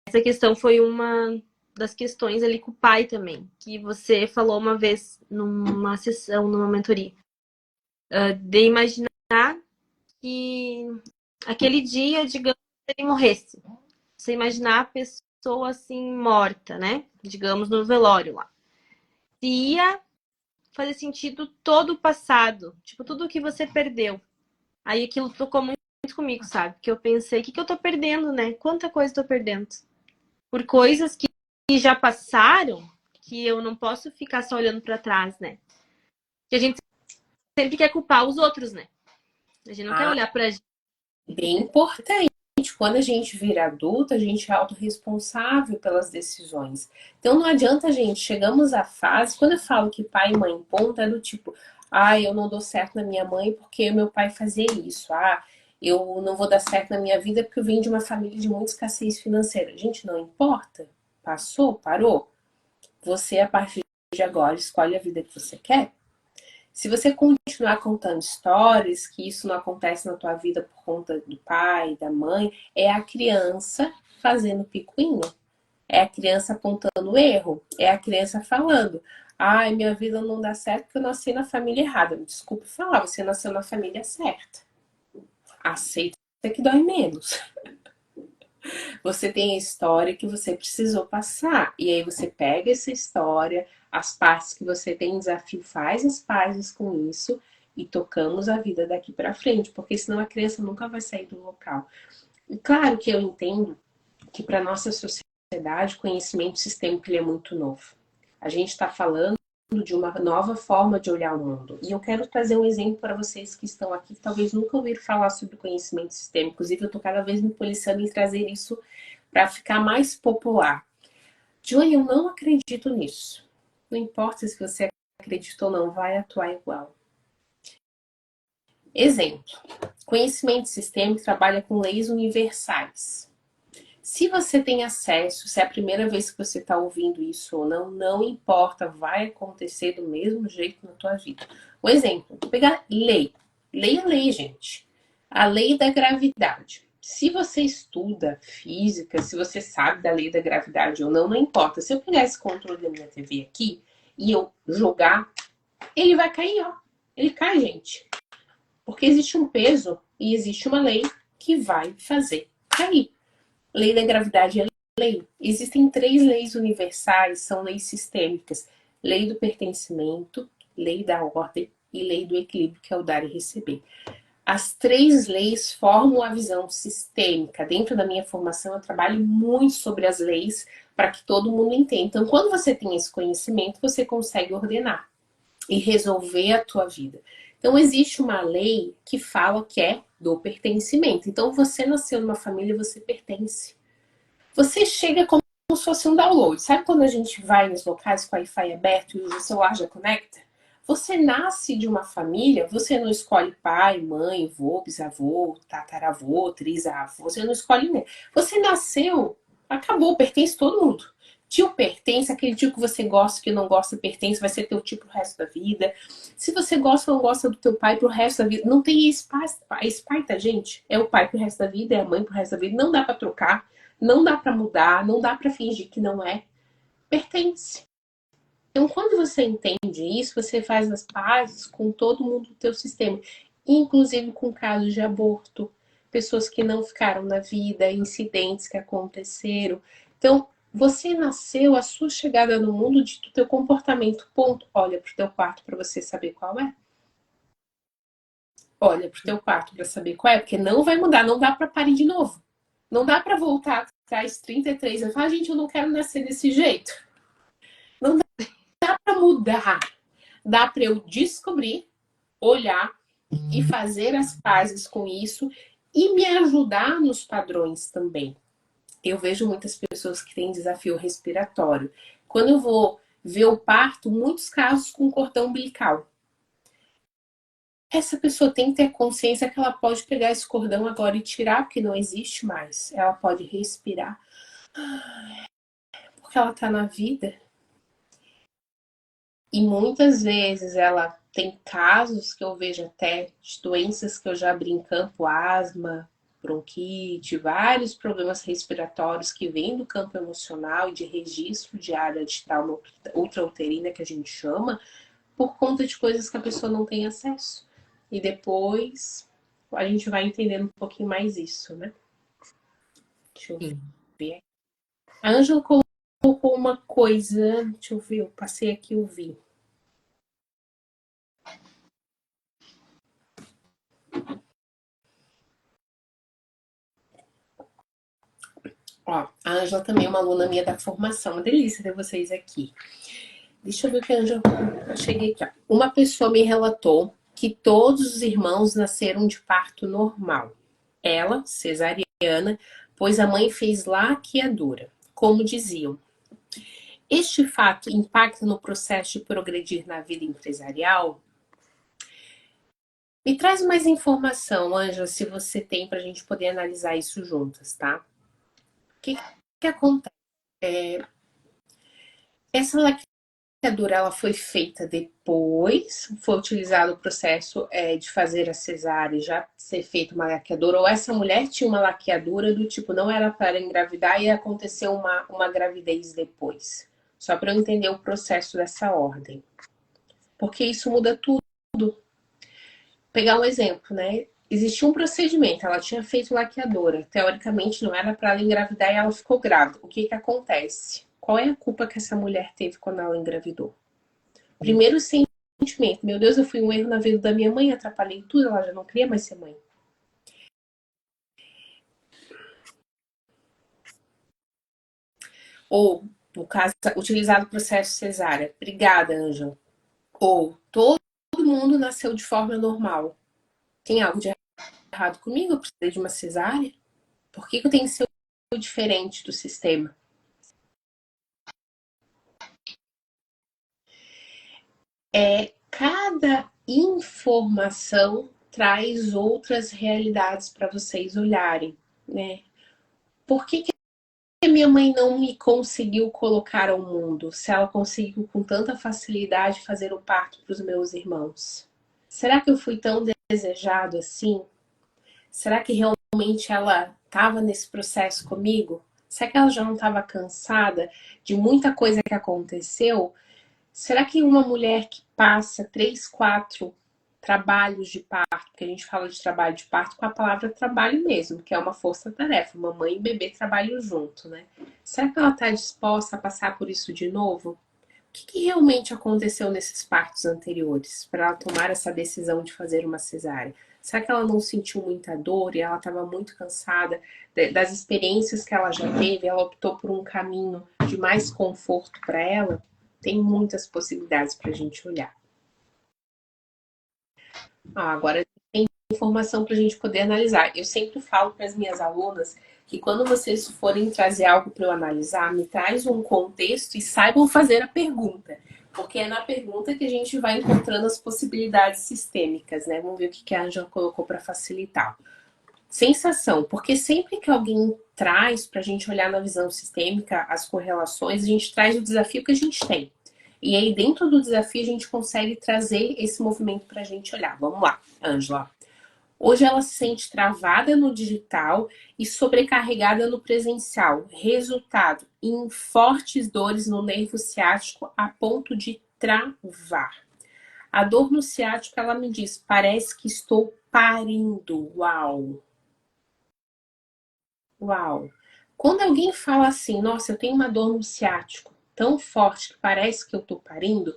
Essa questão foi uma das questões ali com o pai também, que você falou uma vez numa sessão, numa mentoria, de imaginar que aquele dia, digamos, ele morresse. Você imaginar a pessoa assim morta, né? Digamos no velório lá. Se ia fazer sentido todo o passado, tipo, tudo que você perdeu. Aí aquilo tocou muito comigo, sabe? Que eu pensei, o que eu tô perdendo, né? Quanta coisa eu tô perdendo. Por coisas que já passaram, que eu não posso ficar só olhando para trás, né? Que a gente sempre quer culpar os outros, né? A gente não quer olhar pra gente. Bem importante. Quando a gente vira adulta, a gente é autorresponsável pelas decisões. Então não adianta, gente, chegamos à fase, quando eu falo que pai e mãe ponto, é do tipo, eu não dou certo na minha mãe porque meu pai fazia isso. Eu não vou dar certo na minha vida porque eu vim de uma família de muita escassez financeira. Gente, não importa. Passou, parou. Você, a partir de agora, escolhe a vida que você quer. Se você continuar contando histórias, que isso não acontece na tua vida por conta do pai, da mãe, é a criança fazendo picuinha. É a criança apontando o erro. É a criança falando: ai, minha vida não dá certo porque eu nasci na família errada. Desculpe falar, você nasceu na família certa. Aceita que dói menos. Você tem a história que você precisou passar. E aí você pega essa história, as partes que você tem desafio, faz as pazes com isso e tocamos a vida daqui para frente, porque senão a criança nunca vai sair do local. E claro que eu entendo que para nossa sociedade o conhecimento sistêmico ele é muito novo. A gente está falando de uma nova forma de olhar o mundo. E eu quero trazer um exemplo para vocês que estão aqui, que talvez nunca ouviram falar sobre conhecimento sistêmico. Inclusive, eu estou cada vez me policiando em trazer isso para ficar mais popular. Johnny, eu não acredito nisso. Não importa se você acredita ou não, vai atuar igual. Exemplo. Conhecimento sistêmico trabalha com leis universais. Se você tem acesso, se é a primeira vez que você está ouvindo isso ou não, não importa, vai acontecer do mesmo jeito na tua vida. Um exemplo, vou pegar lei. Lei é lei, gente. A lei da gravidade. Se você estuda física, se você sabe da lei da gravidade ou não, não importa. Se eu pegar esse controle da minha TV aqui e eu jogar, ele vai cair, ó. Ele cai, gente. Porque existe um peso e existe uma lei que vai fazer cair. Lei da gravidade é lei. Existem 3 leis universais, são leis sistêmicas. lei do pertencimento, lei da ordem e lei do equilíbrio, que é o dar e receber. As 3 leis formam a visão sistêmica. Dentro da minha formação, eu trabalho muito sobre as leis para que todo mundo entenda. Então, quando você tem esse conhecimento, você consegue ordenar e resolver a tua vida. Então, existe uma lei que fala que é do pertencimento. Então, você nasceu numa família, você pertence. Você chega como se fosse um download. Sabe quando a gente vai nos locais com o Wi-Fi aberto e o celular já conecta? Você nasce de uma família, você não escolhe pai, mãe, vô, bisavô, tataravô, trisavô, você não escolhe ninguém. Você nasceu, acabou, pertence todo mundo. Tio pertence, aquele tio que você gosta, que não gosta, pertence, vai ser teu tio pro resto da vida. Se você gosta ou não gosta do teu pai pro resto da vida, não tem espaço. Esse pai, tá, gente? É o pai pro resto da vida, é a mãe pro resto da vida, não dá pra trocar. Não dá para mudar, não dá para fingir que não é. Pertence. Então, quando você entende isso, você faz as pazes com todo mundo do teu sistema, inclusive com casos de aborto, pessoas que não ficaram na vida, incidentes que aconteceram. Então, você nasceu, a sua chegada no mundo de teu comportamento, ponto. Olha pro teu quarto para você saber qual é. Olha pro teu quarto para saber qual é, porque não vai mudar, não dá para parir de novo. Não dá para voltar atrás 33 anos e falar, gente, eu não quero nascer desse jeito. Não dá para mudar. Dá para eu descobrir, olhar e fazer as pazes com isso e me ajudar nos padrões também. Eu vejo muitas pessoas que têm desafio respiratório. Quando eu vou ver o parto, muitos casos com cordão umbilical. Essa pessoa tem que ter consciência que ela pode pegar esse cordão agora e tirar, porque não existe mais. Ela pode respirar. Porque ela tá na vida. E muitas vezes ela tem casos que eu vejo até de doenças que eu já abri em campo, asma, bronquite, vários problemas respiratórios que vêm do campo emocional e de registro de área de trauma ultrauterina, que a gente chama, por conta de coisas que a pessoa não tem acesso. E depois a gente vai entendendo um pouquinho mais isso, né? Deixa eu ver. A Ângela colocou uma coisa, deixa eu ver, eu passei aqui e vi. Ó, a Ângela também é uma aluna minha da formação. Uma delícia ter vocês aqui. Deixa eu ver o que a Ângela... Eu cheguei aqui, ó. Uma pessoa me relatou que todos os irmãos nasceram de parto normal. Ela, cesariana, pois a mãe fez laqueadura, como diziam. Este fato impacta no processo de progredir na vida empresarial? Me traz mais informação, Ângela, se você tem, para a gente poder analisar isso juntas, tá? O que acontece? Essa laqueadura ela foi feita depois, foi utilizado o processo de fazer a cesárea e já ser feita uma laqueadura, ou essa mulher tinha uma laqueadura do tipo, não era para engravidar e aconteceu uma gravidez depois. Só para eu entender o processo dessa ordem. Porque isso muda tudo. Pegar um exemplo, né? Existia um procedimento, ela tinha feito laqueadora. Teoricamente não era para ela engravidar e ela ficou grávida. O que acontece? Qual é a culpa que essa mulher teve quando ela engravidou? Primeiro sentimento, meu Deus, eu fui um erro na vida da minha mãe, atrapalhei tudo, ela já não queria mais ser mãe. Ou, no caso, utilizado o processo cesárea. Obrigada, Ângela. Ou, todo mundo nasceu de forma normal. Tem algo de errado comigo? Eu precisei de uma cesárea? Por que eu tenho que ser diferente do sistema? Cada informação traz outras realidades para vocês olharem, né? Por que a minha mãe não me conseguiu colocar ao mundo, se ela conseguiu com tanta facilidade fazer o parto para os meus irmãos? Será que eu fui tão desejado assim? Será que realmente ela estava nesse processo comigo? Será que ela já não estava cansada de muita coisa que aconteceu? Será que uma mulher que passa 3, 4 trabalhos de parto, porque a gente fala de trabalho de parto com a palavra trabalho mesmo, que é uma força-tarefa, mamãe e bebê trabalham junto, né? Será que ela está disposta a passar por isso de novo? que realmente aconteceu nesses partos anteriores para ela tomar essa decisão de fazer uma cesárea? Será que ela não sentiu muita dor e ela estava muito cansada das experiências que ela já teve? Ela optou por um caminho de mais conforto para ela? Tem muitas possibilidades para a gente olhar. Agora tem informação para a gente poder analisar. Eu sempre falo para as minhas alunas que quando vocês forem trazer algo para eu analisar, me traz um contexto e saibam fazer a pergunta. Porque é na pergunta que a gente vai encontrando as possibilidades sistêmicas, né? Vamos ver o que a Ângela colocou para facilitar. Sensação, porque sempre que alguém traz para a gente olhar na visão sistêmica as correlações, a gente traz o desafio que a gente tem. E aí, dentro do desafio, a gente consegue trazer esse movimento para a gente olhar. Vamos lá, Ângela. Hoje ela se sente travada no digital e sobrecarregada no presencial. Resultado, em fortes dores no nervo ciático a ponto de travar. A dor no ciático, ela me diz, parece que estou parindo. Uau! Uau! Quando alguém fala assim, nossa, eu tenho uma dor no ciático tão forte que parece que eu tô parindo,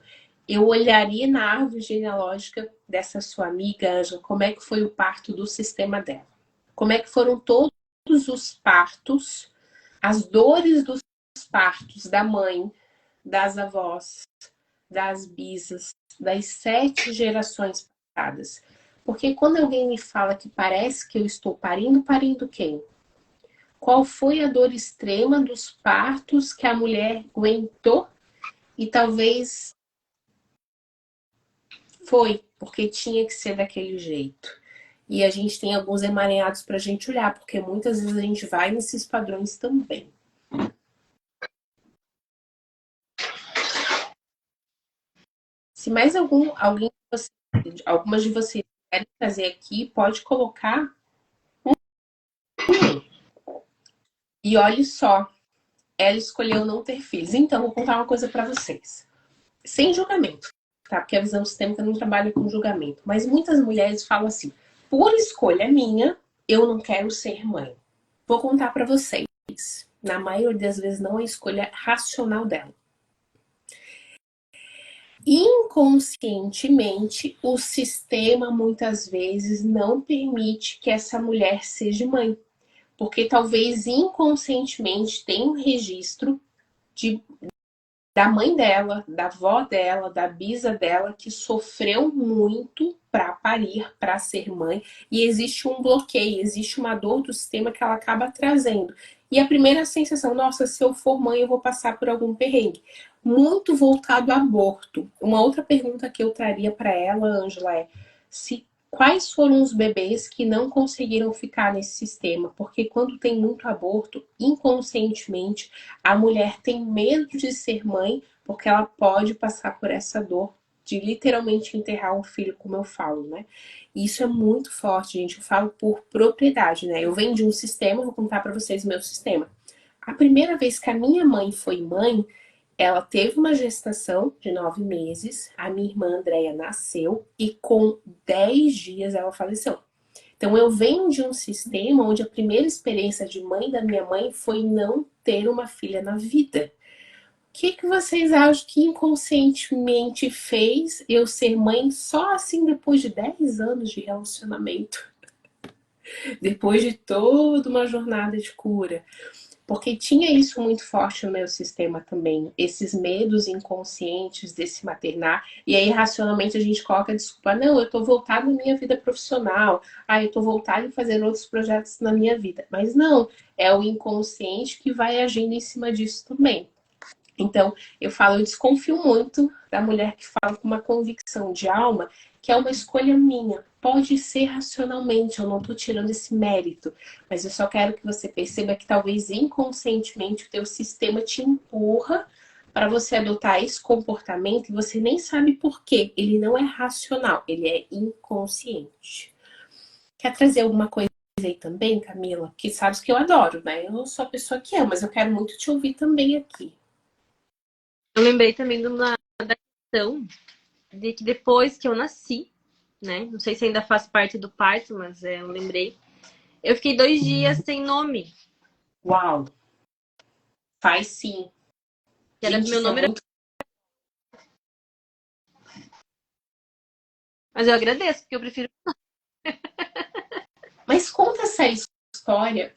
eu olharia na árvore genealógica dessa sua amiga, Ângela, como é que foi o parto do sistema dela. Como é que foram todos os partos, as dores dos partos da mãe, das avós, das bisas, das 7 gerações passadas. Porque quando alguém me fala que parece que eu estou parindo, parindo quem? Qual foi a dor extrema dos partos que a mulher aguentou e talvez foi, porque tinha que ser daquele jeito. E a gente tem alguns emaranhados para a gente olhar, porque muitas vezes a gente vai nesses padrões também. Se mais algumas de vocês querem fazer aqui, pode colocar. E olhe só, ela escolheu não ter filhos. Então, vou contar uma coisa para vocês. Sem julgamento, tá? Porque a visão sistêmica não trabalha com julgamento. Mas muitas mulheres falam assim, por escolha minha, eu não quero ser mãe. Vou contar para vocês. Na maioria das vezes não é a escolha racional dela. Inconscientemente, o sistema muitas vezes não permite que essa mulher seja mãe. Porque talvez inconscientemente tenha um registro da mãe dela, da avó dela, da bisa dela, que sofreu muito para parir, para ser mãe, e existe um bloqueio, existe uma dor do sistema que ela acaba trazendo. E a primeira sensação, nossa, se eu for mãe, eu vou passar por algum perrengue. Muito voltado ao aborto. Uma outra pergunta que eu traria para ela, Ângela, é se quais foram os bebês que não conseguiram ficar nesse sistema? Porque quando tem muito aborto, inconscientemente, a mulher tem medo de ser mãe porque ela pode passar por essa dor de literalmente enterrar um filho, como eu falo, né? E isso é muito forte, gente. Eu falo por propriedade, né? Eu venho de um sistema, vou contar para vocês o meu sistema. A primeira vez que a minha mãe foi mãe, ela teve uma gestação de 9 meses, a minha irmã Andréia nasceu e com 10 dias ela faleceu. Então eu venho de um sistema onde a primeira experiência de mãe da minha mãe foi não ter uma filha na vida. O que vocês acham que inconscientemente fez eu ser mãe só assim depois de 10 anos de relacionamento? Depois de toda uma jornada de cura. Porque tinha isso muito forte no meu sistema também, esses medos inconscientes desse maternar, e aí racionalmente a gente coloca a desculpa, não, eu tô voltada na minha vida profissional, eu tô voltada em fazer outros projetos na minha vida. Mas não, é o inconsciente que vai agindo em cima disso também. Então, eu desconfio muito da mulher que fala com uma convicção de alma que é uma escolha minha. Pode ser racionalmente, eu não estou tirando esse mérito, mas eu só quero que você perceba que talvez inconscientemente o teu sistema te empurra para você adotar esse comportamento e você nem sabe por quê. Ele não é racional, ele é inconsciente. Quer trazer alguma coisa aí também, Camila? Que sabes que eu adoro, né? Eu não sou a pessoa que é, mas eu quero muito te ouvir também aqui. Eu lembrei também da questão de que depois que eu nasci, né? Não sei se ainda faz parte do parto, mas eu lembrei. Eu fiquei 2 dias sem nome. Uau! Faz sim. Que era Gente, meu isso é nome era muito Mas eu agradeço, porque eu prefiro... Mas conta essa história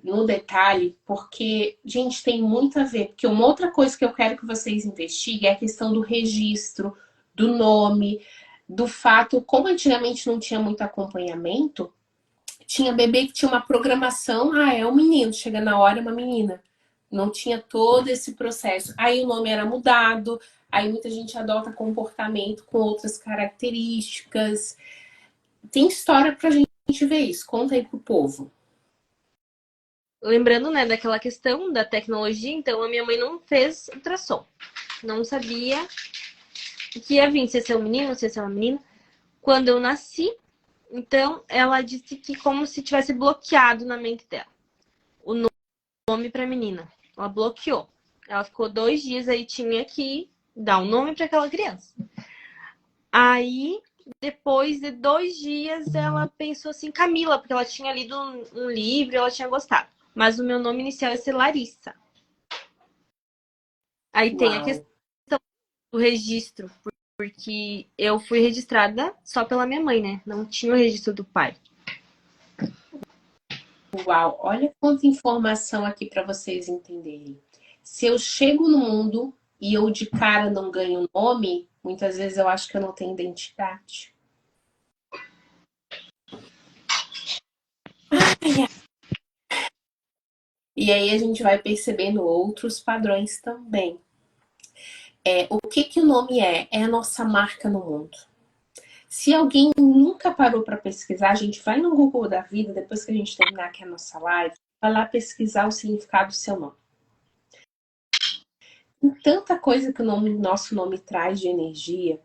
no detalhe, porque, gente, tem muito a ver. Porque uma outra coisa que eu quero que vocês investiguem é a questão do registro, do nome, do fato, como antigamente não tinha muito acompanhamento, tinha bebê que tinha uma programação, é um menino, chega na hora é uma menina. Não tinha todo esse processo. Aí o nome era mudado, aí muita gente adota comportamento com outras características. Tem história pra gente ver isso. Conta aí pro povo. Lembrando, né, daquela questão da tecnologia, então a minha mãe não fez ultrassom. Não sabia que ia vir, se ia ser um menino, se ia ser uma menina. Quando eu nasci, então ela disse que como se tivesse bloqueado na mente dela o nome pra menina. Ela bloqueou. Ela ficou 2 dias aí, tinha que dar um nome para aquela criança. Aí, depois de 2 dias, ela pensou assim, Camila, porque ela tinha lido um livro e ela tinha gostado. Mas o meu nome inicial ia ser Larissa. Aí tem a Uau. questão do registro, porque eu fui registrada só pela minha mãe, né? Não tinha o registro do pai. Uau, olha quanta informação aqui para vocês entenderem. Se eu chego no mundo e eu de cara não ganho nome, muitas vezes eu acho que eu não tenho identidade. E aí a gente vai percebendo outros padrões também. O que o nome é? É a nossa marca no mundo. Se alguém nunca parou para pesquisar, a gente vai no Google da vida, depois que a gente terminar aqui a nossa live, vai lá pesquisar o significado do seu nome. Tem tanta coisa que nosso nome traz de energia.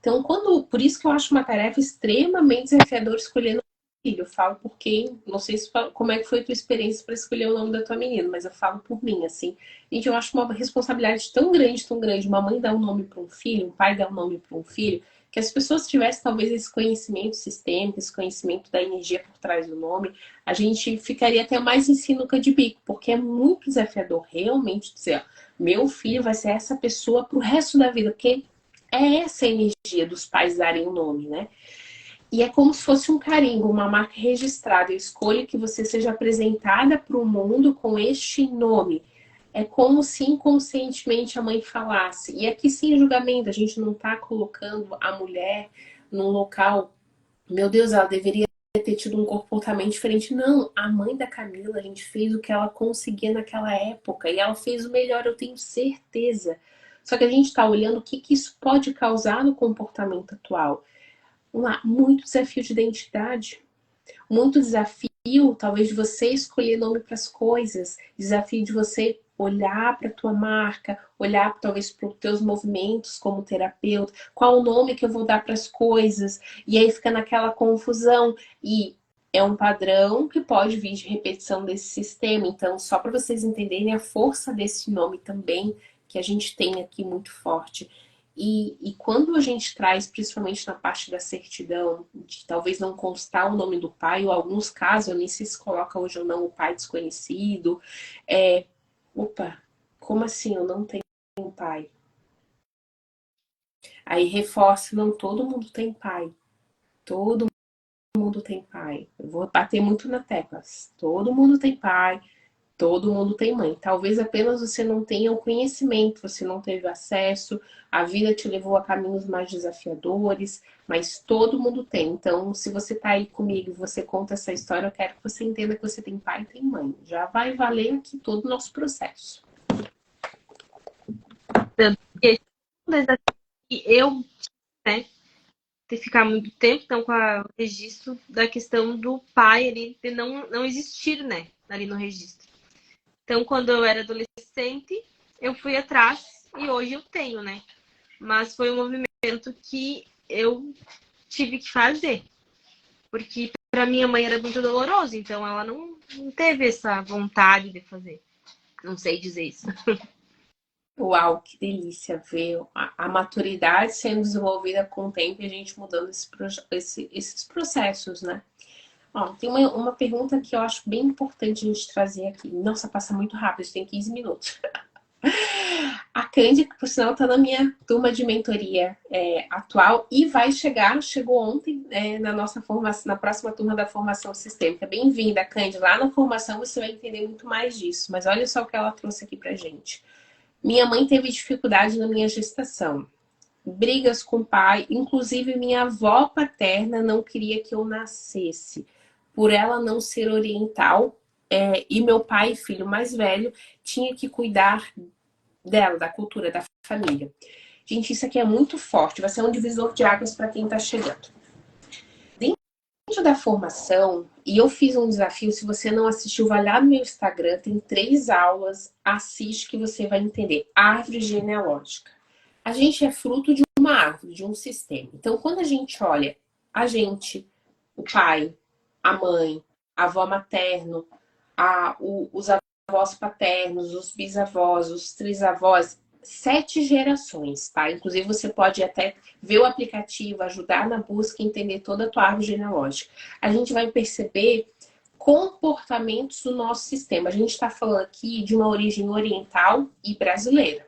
Então, por isso que eu acho uma tarefa extremamente desafiadora escolher nome do filho. Eu falo porque, não sei como é que foi a tua experiência para escolher o nome da tua menina, mas eu falo por mim, assim. Gente, eu acho uma responsabilidade tão grande, uma mãe dar um nome para um filho, um pai dar um nome para um filho, que as pessoas tivessem talvez esse conhecimento sistêmico, esse conhecimento da energia por trás do nome, a gente ficaria até mais em sinuca de bico, porque é muito desafiador realmente dizer, ó, meu filho vai ser essa pessoa pro resto da vida, porque é essa a energia dos pais darem o nome, né? E é como se fosse um carimbo, uma marca registrada. Eu escolho que você seja apresentada para o mundo com este nome. É como se inconscientemente a mãe falasse. E aqui sem julgamento, a gente não está colocando a mulher num local, meu Deus, ela deveria ter tido um comportamento diferente. Não, a mãe da Camila, a gente fez o que ela conseguia naquela época e ela fez o melhor, eu tenho certeza. Só que a gente está olhando o que isso pode causar no comportamento atual. Vamos lá, muito desafio de identidade, muito desafio, talvez, de você escolher nome para as coisas, desafio de você olhar para a tua marca, olhar talvez para os teus movimentos como terapeuta, qual o nome que eu vou dar para as coisas, e aí fica naquela confusão, e é um padrão que pode vir de repetição desse sistema, então só para vocês entenderem a força desse nome também, que a gente tem aqui muito forte. E quando a gente traz, principalmente na parte da certidão, de talvez não constar o nome do pai, ou alguns casos, eu nem sei se coloca hoje ou não o pai desconhecido, opa, como assim eu não tenho um pai? Aí reforça, não, todo mundo tem pai. Todo mundo tem pai. Eu vou bater muito na tecla. Todo mundo tem pai, todo mundo tem mãe. Talvez apenas você não tenha o conhecimento, você não teve acesso, a vida te levou a caminhos mais desafiadores, mas todo mundo tem. Então, se você tá aí comigo e você conta essa história, eu quero que você entenda que você tem pai e tem mãe. Já vai valer aqui todo o nosso processo. Tanto que eu, né, ter que ficar muito tempo, então, com o registro da questão do pai ali, de não existir, né, ali no registro. Então, quando eu era adolescente, eu fui atrás e hoje eu tenho, né? Mas foi um movimento que eu tive que fazer, porque para minha mãe era muito doloroso, então ela não teve essa vontade de fazer. Não sei dizer isso. Uau, que delícia ver a maturidade sendo desenvolvida com o tempo e a gente mudando esses processos, né? Ó, tem uma pergunta que eu acho bem importante a gente trazer aqui. Nossa, passa muito rápido, tem 15 minutos. A Candy, que por sinal está na minha turma de mentoria atual e chegou ontem na nossa formação, na próxima turma da formação sistêmica. Bem-vinda, Candy. Lá na formação você vai entender muito mais disso. Mas olha só o que ela trouxe aqui pra gente. Minha mãe teve dificuldade na minha gestação. Brigas com o pai, inclusive minha avó paterna não queria que eu nascesse. Por ela não ser oriental, e meu pai, filho mais velho, tinha que cuidar dela, da cultura, da família. Gente, isso aqui é muito forte, vai ser um divisor de águas para quem está chegando. Dentro da formação, e eu fiz um desafio, se você não assistiu, vai lá no meu Instagram, tem 3 aulas, assiste que você vai entender. Árvore genealógica. A gente é fruto de uma árvore, de um sistema. Então, quando a gente olha a gente, o pai, a mãe, a avó materno, os avós paternos, os bisavós, os trisavós, 7 gerações, tá? Inclusive você pode até ver o aplicativo, ajudar na busca e entender toda a tua árvore genealógica. A gente vai perceber comportamentos do nosso sistema. A gente está falando aqui de uma origem oriental e brasileira.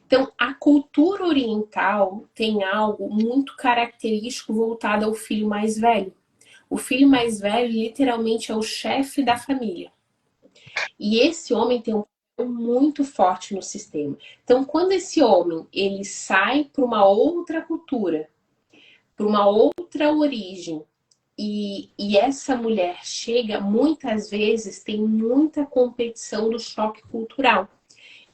Então, a cultura oriental tem algo muito característico voltado ao filho mais velho. O filho mais velho, literalmente, é o chefe da família. E esse homem tem um papel muito forte no sistema. Então, quando esse homem ele sai para uma outra cultura, para uma outra origem, e essa mulher chega, muitas vezes tem muita competição do choque cultural.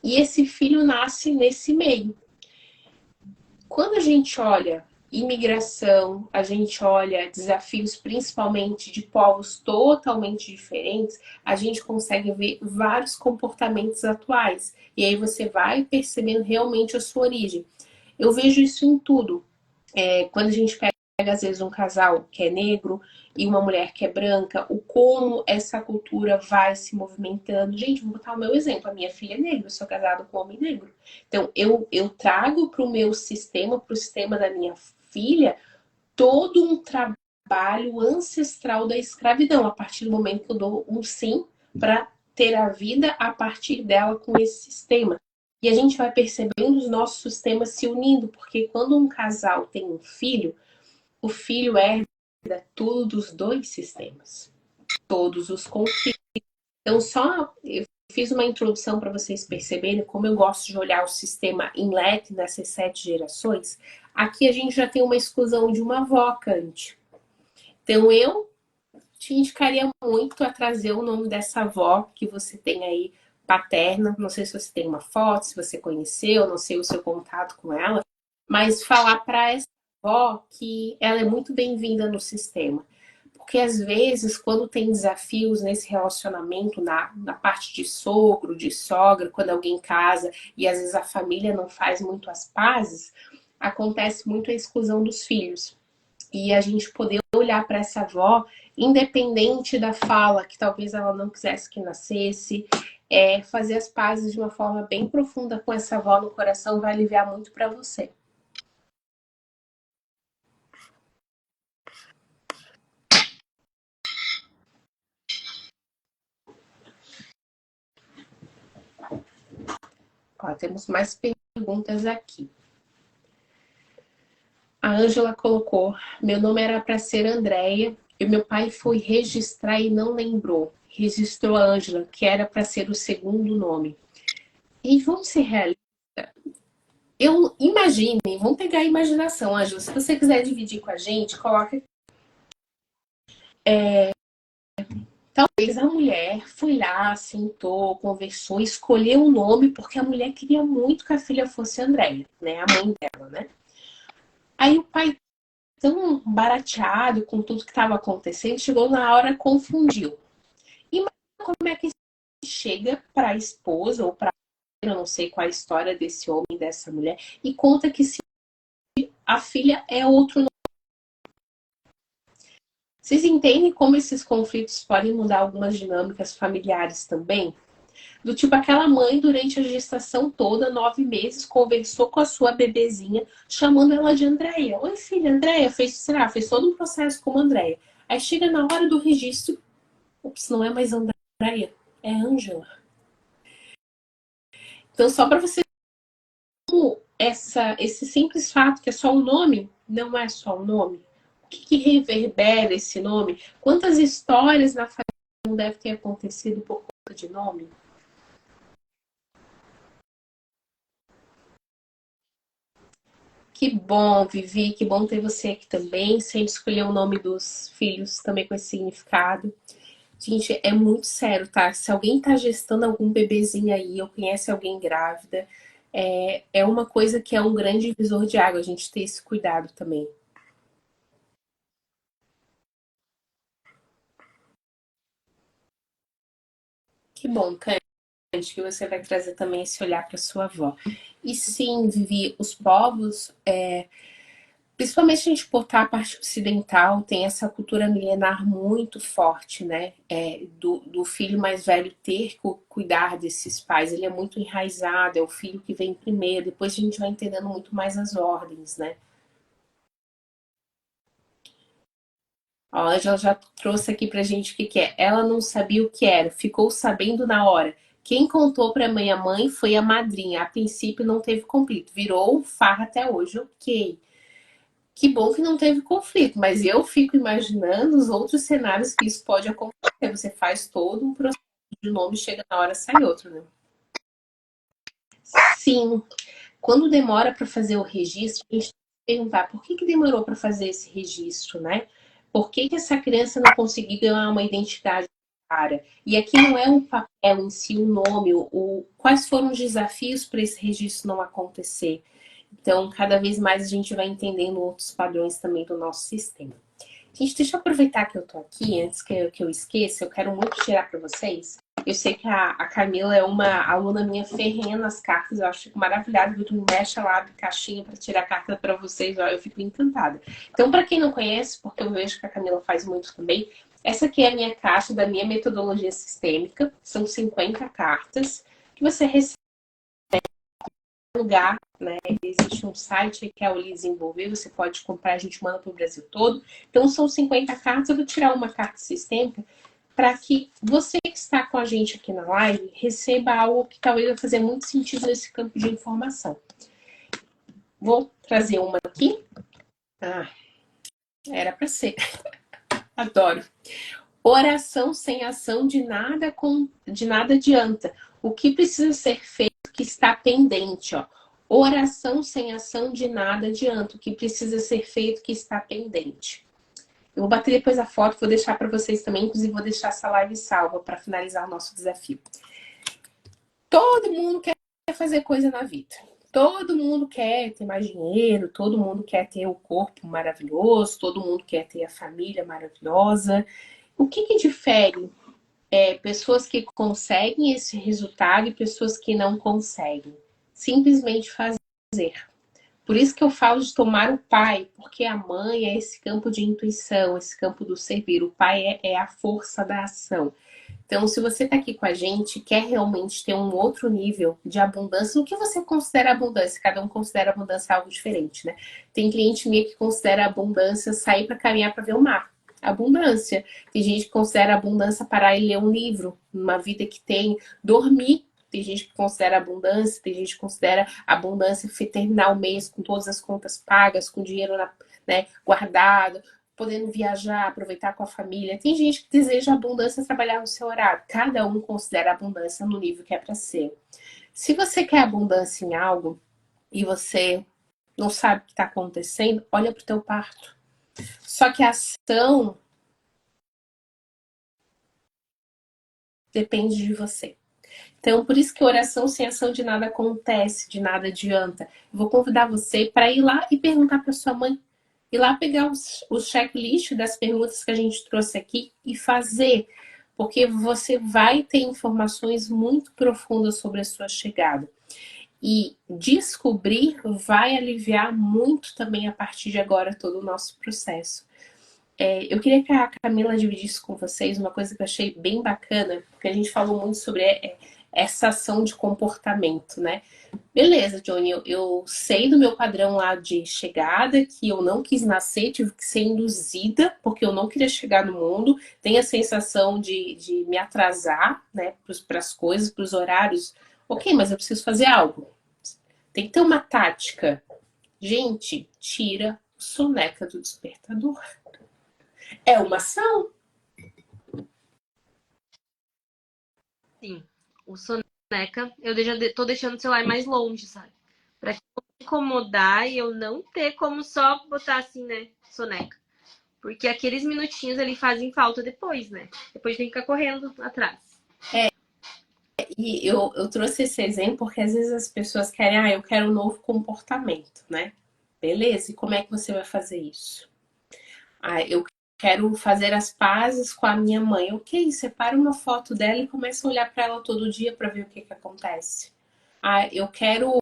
E esse filho nasce nesse meio. Quando a gente olha imigração, a gente olha desafios principalmente de povos totalmente diferentes, a gente consegue ver vários comportamentos atuais. E aí você vai percebendo realmente a sua origem. Eu vejo isso em tudo. Quando a gente pega, às vezes, um casal que é negro e uma mulher que é branca, o como essa cultura vai se movimentando. Gente, vou botar o meu exemplo. A minha filha é negra, eu sou casada com um homem negro. Então, eu trago para o meu sistema, para o sistema da minha filha, todo um trabalho ancestral da escravidão, a partir do momento que eu dou um sim para ter a vida a partir dela com esse sistema. E a gente vai percebendo os nossos sistemas se unindo, porque quando um casal tem um filho, o filho herda tudo dos 2 sistemas, todos os conflitos. Então, eu fiz uma introdução para vocês perceberem como eu gosto de olhar o sistema em leque nessas 7 gerações. Aqui a gente já tem uma exclusão de uma avó, Cante. Então, eu te indicaria muito a trazer o nome dessa avó que você tem aí, paterna. Não sei se você tem uma foto, se você conheceu, não sei o seu contato com ela, mas falar para essa avó que ela é muito bem-vinda no sistema. Porque às vezes, quando tem desafios nesse relacionamento, na parte de sogro, de sogra, quando alguém casa e às vezes a família não faz muito as pazes, acontece muito a exclusão dos filhos. E a gente poder olhar para essa avó, independente da fala, que talvez ela não quisesse que nascesse, fazer as pazes de uma forma bem profunda com essa avó no coração vai aliviar muito para você. Ó, temos mais perguntas aqui. A Ângela colocou: meu nome era para ser Andréia e meu pai foi registrar e não lembrou. Registrou a Ângela, que era para ser o segundo nome. E vamos ser realistas. Vamos pegar a imaginação, Ângela. Se você quiser dividir com a gente, coloca. Talvez a mulher foi lá, sentou, conversou, escolheu um nome, porque a mulher queria muito que a filha fosse Andréia, né? A mãe dela, né? Aí o pai, tão barateado com tudo que estava acontecendo, chegou na hora, confundiu. Imagina como é que chega para a esposa ou para, eu não sei qual é a história desse homem e dessa mulher, e conta que se a filha é outro nome. Vocês entendem como esses conflitos podem mudar algumas dinâmicas familiares também? Do tipo, aquela mãe, durante a gestação toda, 9 meses, conversou com a sua bebezinha, chamando ela de Andréia. Oi, filha, Andréia, fez todo um processo como Andréia. Aí chega na hora do registro, ops, não é mais Andréia, é Ângela. Então, só para você esse simples fato que é só um nome, não é só um nome. O que reverbera esse nome? Quantas histórias na família não deve ter acontecido por conta de nome? Que bom, Vivi, que bom ter você aqui também. Sempre escolher o nome dos filhos também com esse significado. Gente, é muito sério, tá? Se alguém tá gestando algum bebezinho aí, ou conhece alguém grávida, é uma coisa que é um grande divisor de água, a gente ter esse cuidado também. Que bom, Cândido, que você vai trazer também esse olhar para sua avó. E sim, Vivi, os povos, principalmente se a gente botar a parte ocidental, tem essa cultura milenar muito forte, né? Do filho mais velho ter que cuidar desses pais. Ele é muito enraizado, é o filho que vem primeiro. Depois a gente vai entendendo muito mais as ordens, né? Ó, a Angela já trouxe aqui pra gente o que que é. Ela não sabia o que era, ficou sabendo na hora. Quem contou pra minha mãe foi a madrinha. A princípio não teve conflito, virou farra até hoje, ok. Que bom que não teve conflito, mas eu fico imaginando os outros cenários que isso pode acontecer. Você faz todo um processo de nome, chega na hora, sai outro, né? Sim, quando demora para fazer o registro, a gente tem que perguntar por que demorou para fazer esse registro, né? Por que essa criança não conseguiu ganhar uma identidade clara? E aqui não é um papel em si, um nome, quais foram os desafios para esse registro não acontecer. Então, cada vez mais a gente vai entendendo outros padrões também do nosso sistema. Gente, deixa eu aproveitar que eu tô aqui, antes que eu esqueça, eu quero muito tirar para vocês. Eu sei que a Camila é uma aluna minha ferrenha nas cartas, eu acho maravilhada, que tu mexe lá de caixinha para tirar a carta para vocês, ó, eu fico encantada. Então, para quem não conhece, porque eu vejo que a Camila faz muito também, essa aqui é a minha caixa da minha metodologia sistêmica, são 50 cartas que você recebe no lugar, né? Existe um site que a Oli desenvolveu, você pode comprar, a gente manda para o Brasil todo. Então, são 50 cartas, eu vou tirar uma carta sistêmica para que você que está com a gente aqui na live receba algo que talvez vai fazer muito sentido nesse campo de informação. Vou trazer uma aqui. Ah, era para ser. Adoro. Oração sem ação de nada adianta. O que precisa ser feito que está pendente, ó. Oração sem ação de nada adianta. O que precisa ser feito que está pendente. Eu vou bater depois a foto, vou deixar para vocês também, inclusive vou deixar essa live salva para finalizar o nosso desafio. Todo mundo quer fazer coisa na vida. Todo mundo quer ter mais dinheiro, todo mundo quer ter o corpo maravilhoso, todo mundo quer ter a família maravilhosa. O que difere pessoas que conseguem esse resultado e pessoas que não conseguem? Simplesmente fazer. Por isso que eu falo de tomar o pai, porque a mãe é esse campo de intuição, esse campo do servir. O pai é a força da ação. Então, se você está aqui com a gente, quer realmente ter um outro nível de abundância, o que você considera abundância? Cada um considera abundância algo diferente, né? Tem cliente minha que considera abundância sair para caminhar para ver o mar. Abundância. Tem gente que considera abundância parar e ler um livro, uma vida que tem, dormir. Tem gente que considera abundância, tem gente que considera abundância terminar o mês com todas as contas pagas, com dinheiro né, guardado, podendo viajar, aproveitar com a família. Tem gente que deseja abundância trabalhar no seu horário. Cada um considera abundância no nível que é para ser. Se você quer abundância em algo e você não sabe o que está acontecendo, olha para o teu parto. Só que a ação depende de você. Então, por isso que oração sem ação de nada acontece, de nada adianta. Eu vou convidar você para ir lá e perguntar para sua mãe. Ir lá pegar o checklist das perguntas que a gente trouxe aqui e fazer. Porque você vai ter informações muito profundas sobre a sua chegada. E descobrir vai aliviar muito também a partir de agora todo o nosso processo. Eu queria que a Camila dividisse com vocês uma coisa que eu achei bem bacana, porque a gente falou muito sobre essa ação de comportamento, né? Beleza, Johnny, eu sei do meu padrão lá de chegada, que eu não quis nascer, tive que ser induzida, porque eu não queria chegar no mundo. Tem a sensação de me atrasar, né, para as coisas, para os horários. Ok, mas eu preciso fazer algo. Tem que ter uma tática. Gente, tira o soneca do despertador. É uma ação. Sim, o soneca, eu tô deixando o celular mais longe, sabe? Pra não incomodar e eu não ter como só botar assim, né, soneca. Porque aqueles minutinhos ali fazem falta depois, né? Depois tem que ficar correndo atrás. E eu trouxe esse exemplo porque às vezes as pessoas querem, eu quero um novo comportamento, né? Beleza, e como é que você vai fazer isso? Eu quero fazer as pazes com a minha mãe. Ok, separa uma foto dela e começa a olhar para ela todo dia para ver o que acontece. Eu quero,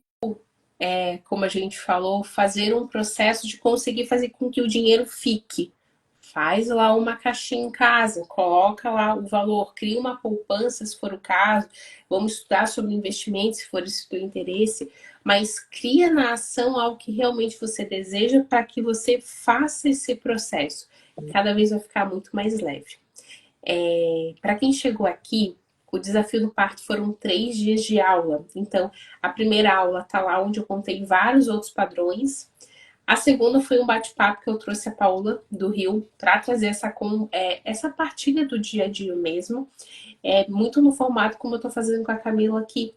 como a gente falou, fazer um processo de conseguir fazer com que o dinheiro fique. Faz lá uma caixinha em casa, coloca lá o valor, cria uma poupança, se for o caso. Vamos estudar sobre investimentos, se for esse o teu interesse. Mas cria na ação algo que realmente você deseja para que você faça esse processo. Cada vez vai ficar muito mais leve. Para quem chegou aqui, o desafio do parto foram 3 dias de aula. Então, a primeira aula está lá onde eu contei vários outros padrões. A segunda foi um bate-papo que eu trouxe a Paula do Rio para trazer essa partilha do dia a dia mesmo. Muito no formato como eu estou fazendo com a Camila aqui,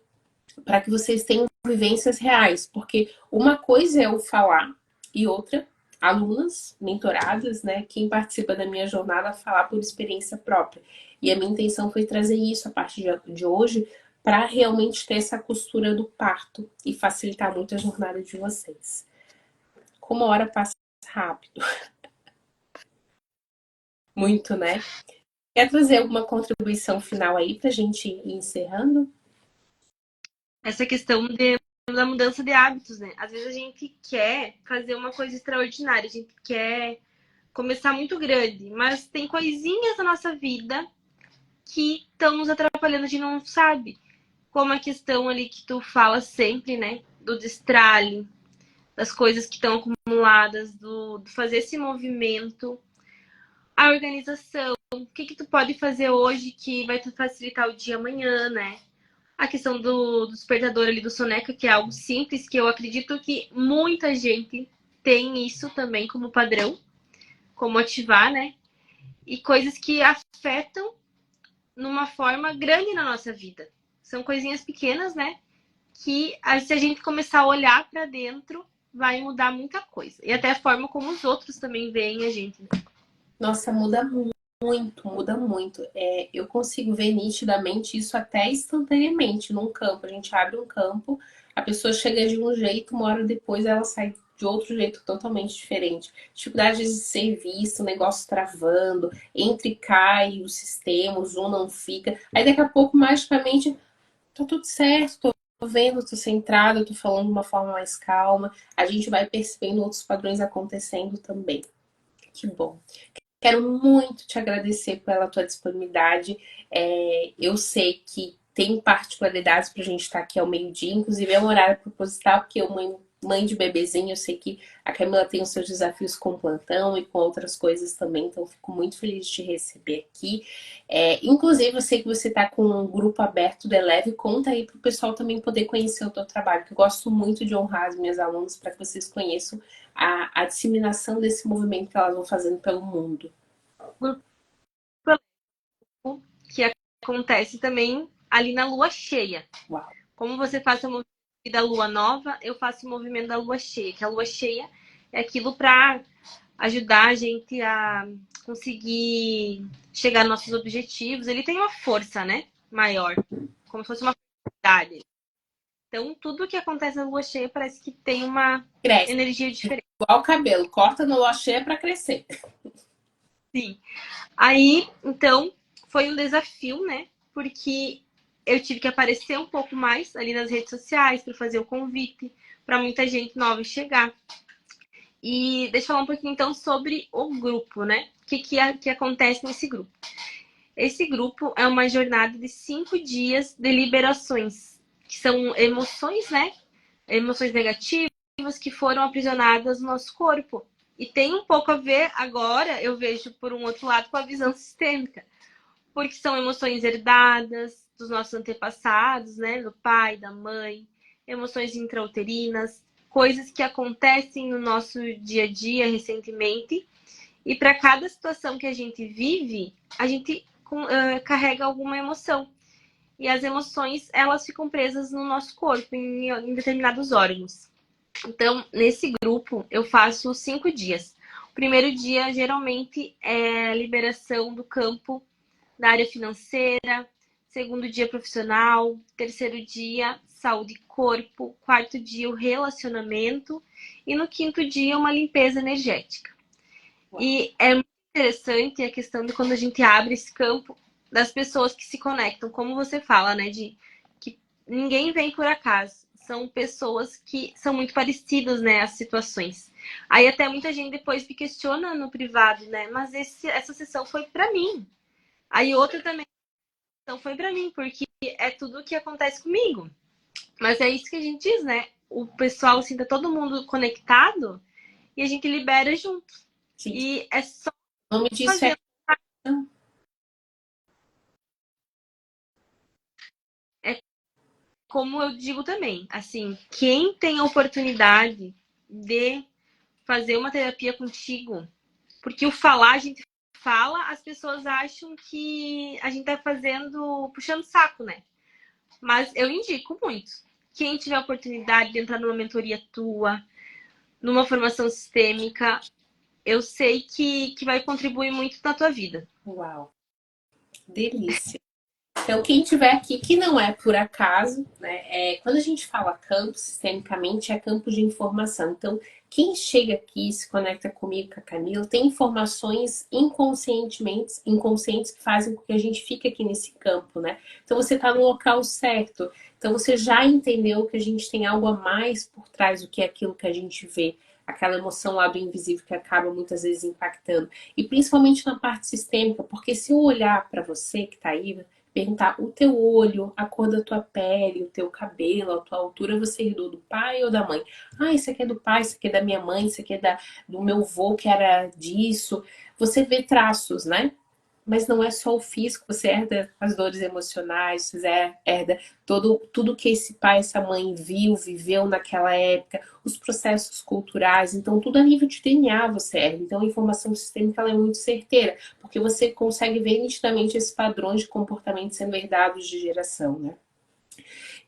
para que vocês tenham vivências reais. Porque uma coisa é eu falar e outra, alunas, mentoradas, né? Quem participa da minha jornada falar por experiência própria. E a minha intenção foi trazer isso a partir de hoje para realmente ter essa costura do parto e facilitar muito a jornada de vocês. Como a hora passa rápido. Muito, né? Quer trazer alguma contribuição final aí pra gente ir encerrando? Essa questão da mudança de hábitos, né? Às vezes a gente quer fazer uma coisa extraordinária, a gente quer começar muito grande, mas tem coisinhas na nossa vida que estão nos atrapalhando, a gente não sabe. Como a questão ali que tu fala sempre, né? Do destralhe, das coisas que estão acumuladas, do fazer esse movimento, a organização, o que tu pode fazer hoje que vai te facilitar o dia amanhã, né? A questão do despertador ali do soneca, que é algo simples, que eu acredito que muita gente tem isso também como padrão, como ativar, né? E coisas que afetam numa forma grande na nossa vida. São coisinhas pequenas, né? Que se a gente começar a olhar para dentro, vai mudar muita coisa. E até a forma como os outros também veem a gente. Nossa, muda muito, muda muito. Eu consigo ver nitidamente isso até instantaneamente num campo. A gente abre um campo, a pessoa chega de um jeito, uma hora depois ela sai de outro jeito totalmente diferente. Dificuldade de ser visto, o negócio travando, entra e cai o sistema, o Zoom não fica. Aí daqui a pouco, magicamente, tá tudo certo, tô vendo, tô centrada, tô falando de uma forma mais calma. A gente vai percebendo outros padrões acontecendo também. Que bom. Quero muito te agradecer pela tua disponibilidade. Eu sei que tem particularidades para a gente estar aqui ao meio-dia, inclusive é um horário proposital, porque eu, mãe de bebezinho, eu sei que a Camila tem os seus desafios com o plantão e com outras coisas também, então fico muito feliz de te receber aqui. Inclusive, eu sei que você está com um grupo aberto do Eleve, conta aí para o pessoal também poder conhecer o teu trabalho, que eu gosto muito de honrar as minhas alunas para que vocês conheçam a disseminação desse movimento que elas vão fazendo pelo mundo. Que acontece também ali na lua cheia. Uau. Como você faz o movimento da lua nova, eu faço o movimento da lua cheia. Que a lua cheia é aquilo para ajudar a gente a conseguir chegar aos nossos objetivos. Ele tem uma força, né? Maior. Como se fosse uma verdade. Então, tudo que acontece na lua cheia parece que tem uma Cresce. energia diferente. Igual o cabelo, corta no lua cheia para crescer. Sim. Aí, então, foi um desafio, né? Porque eu tive que aparecer um pouco mais ali nas redes sociais para fazer o convite para muita gente nova chegar. E deixa eu falar um pouquinho então sobre o grupo, né? O que acontece nesse grupo? Esse grupo é uma jornada de 5 dias de liberações, que são emoções, né? Emoções negativas que foram aprisionadas no nosso corpo. E tem um pouco a ver, agora eu vejo por um outro lado, com a visão sistêmica. Porque são emoções herdadas dos nossos antepassados, né? Do pai, da mãe. emoções intrauterinas, coisas que acontecem no nosso dia a dia recentemente. E para cada situação que a gente vive, a gente carrega alguma emoção. E as emoções, elas ficam presas no nosso corpo, em determinados órgãos. Então, nesse grupo, eu faço 5 dias. O primeiro dia, geralmente, é a liberação do campo da área financeira. Segundo dia, profissional. Terceiro dia, saúde e corpo. Quarto dia, o relacionamento. E no quinto dia, uma limpeza energética. Uau. E é muito interessante a questão de quando a gente abre esse campo das pessoas que se conectam. Como você fala, né? De que ninguém vem por acaso. São pessoas que são muito parecidas, né, as situações. Aí até muita gente depois me questiona no privado, né? Mas essa sessão foi para mim. Aí outra também sessão foi para mim, porque é tudo o que acontece comigo. Mas é isso que a gente diz, né? O pessoal, assim, tá todo mundo conectado e a gente libera junto. Sim. E é só o nome disso fazer... Como eu digo também, assim, quem tem a oportunidade de fazer uma terapia contigo, porque o falar, a gente fala, as pessoas acham que a gente tá fazendo, puxando saco, né? Mas eu indico muito. Quem tiver a oportunidade de entrar numa mentoria tua, numa formação sistêmica, eu sei que vai contribuir muito na tua vida. Uau! Delícia! Então, quem estiver aqui, que não é por acaso, né? Quando a gente fala campo, sistemicamente, é campo de informação. Então, quem chega aqui, se conecta comigo, com a Camila, tem informações inconscientes que fazem com que a gente fique aqui nesse campo, né? Então, você está no local certo. Então, você já entendeu que a gente tem algo a mais por trás do que aquilo que a gente vê. Aquela emoção lá do invisível que acaba muitas vezes impactando. E principalmente na parte sistêmica, porque se eu olhar para você que está aí, perguntar o teu olho, a cor da tua pele, o teu cabelo, a tua altura, você herdou do pai ou da mãe? Ah, isso aqui é do pai, isso aqui é da minha mãe, isso aqui é do meu avô que era disso. Você vê traços, né? Mas não é só o físico, você herda as dores emocionais, você herda tudo que esse pai, essa mãe viveu naquela época, os processos culturais, então tudo a nível de DNA você herda. Então a informação sistêmica ela é muito certeira, porque você consegue ver nitidamente esses padrões de comportamento sendo herdados de geração, né?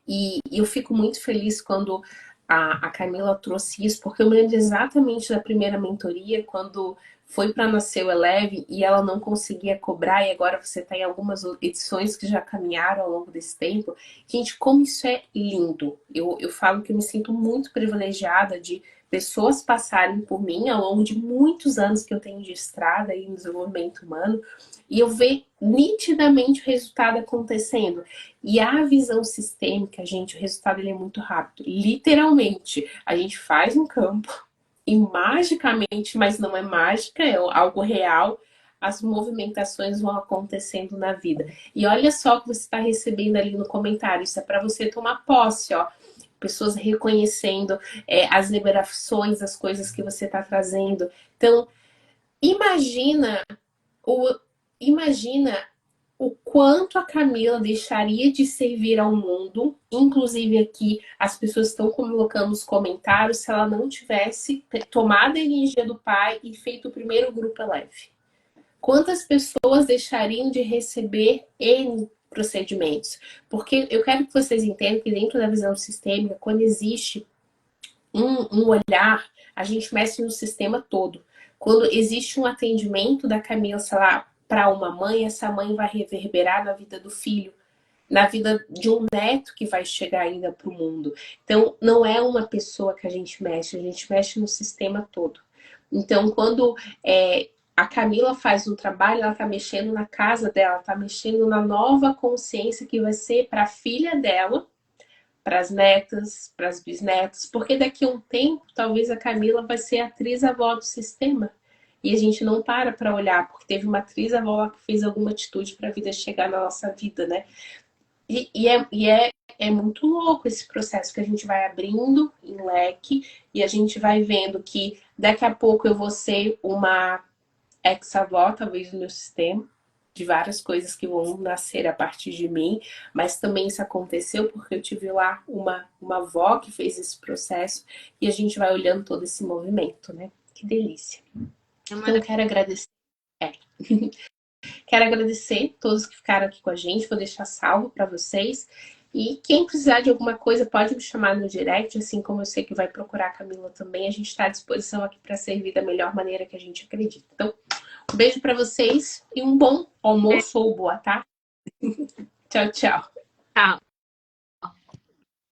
E eu fico muito feliz quando a Camila trouxe isso, porque eu me lembro exatamente da primeira mentoria, quando foi para nascer o Eleve e ela não conseguia cobrar, e agora você está em algumas edições que já caminharam ao longo desse tempo. Gente, como isso é lindo! Eu falo que eu me sinto muito privilegiada de pessoas passarem por mim ao longo de muitos anos que eu tenho de estrada e em desenvolvimento humano, e eu ver nitidamente o resultado acontecendo. E a visão sistêmica, gente, o resultado ele é muito rápido. Literalmente, a gente faz um campo e magicamente, mas não é mágica, é algo real, as movimentações vão acontecendo na vida. E olha só o que você está recebendo ali no comentário. Isso é para você tomar posse, ó. Pessoas reconhecendo as liberações, as coisas que você está trazendo. Então, imagina o quanto a Camila deixaria de servir ao mundo, inclusive aqui as pessoas estão colocando nos comentários, se ela não tivesse tomado a energia do pai e feito o primeiro grupo Eleve. Quantas pessoas deixariam de receber N procedimentos? Porque eu quero que vocês entendam que dentro da visão sistêmica, quando existe um olhar, a gente mexe no sistema todo. Quando existe um atendimento da Camila, sei lá, para uma mãe, essa mãe vai reverberar na vida do filho, na vida de um neto que vai chegar ainda para o mundo. Então, não é uma pessoa que a gente mexe no sistema todo. Então, quando a Camila faz um trabalho, ela está mexendo na casa dela, está mexendo na nova consciência que vai ser para a filha dela, para as netas, para as bisnetas, porque daqui a um tempo, talvez a Camila vai ser a atriz-avó do sistema. E a gente não para olhar, porque teve uma atriz-avó lá que fez alguma atitude para a vida chegar na nossa vida, né? É muito louco esse processo que a gente vai abrindo em leque e a gente vai vendo que daqui a pouco eu vou ser uma ex-avó, talvez, no meu sistema. de várias coisas que vão nascer a partir de mim, mas também isso aconteceu porque eu tive lá uma avó que fez esse processo e a gente vai olhando todo esse movimento, né? Que delícia. Então, eu quero agradecer. É. Quero agradecer todos que ficaram aqui com a gente, vou deixar salvo para vocês. E quem precisar de alguma coisa pode me chamar no direct, assim como eu sei que vai procurar a Camila também. A gente está à disposição aqui para servir da melhor maneira que a gente acredita. Então, um beijo para vocês e um bom almoço ou boa tarde. Tchau, tchau. Tchau.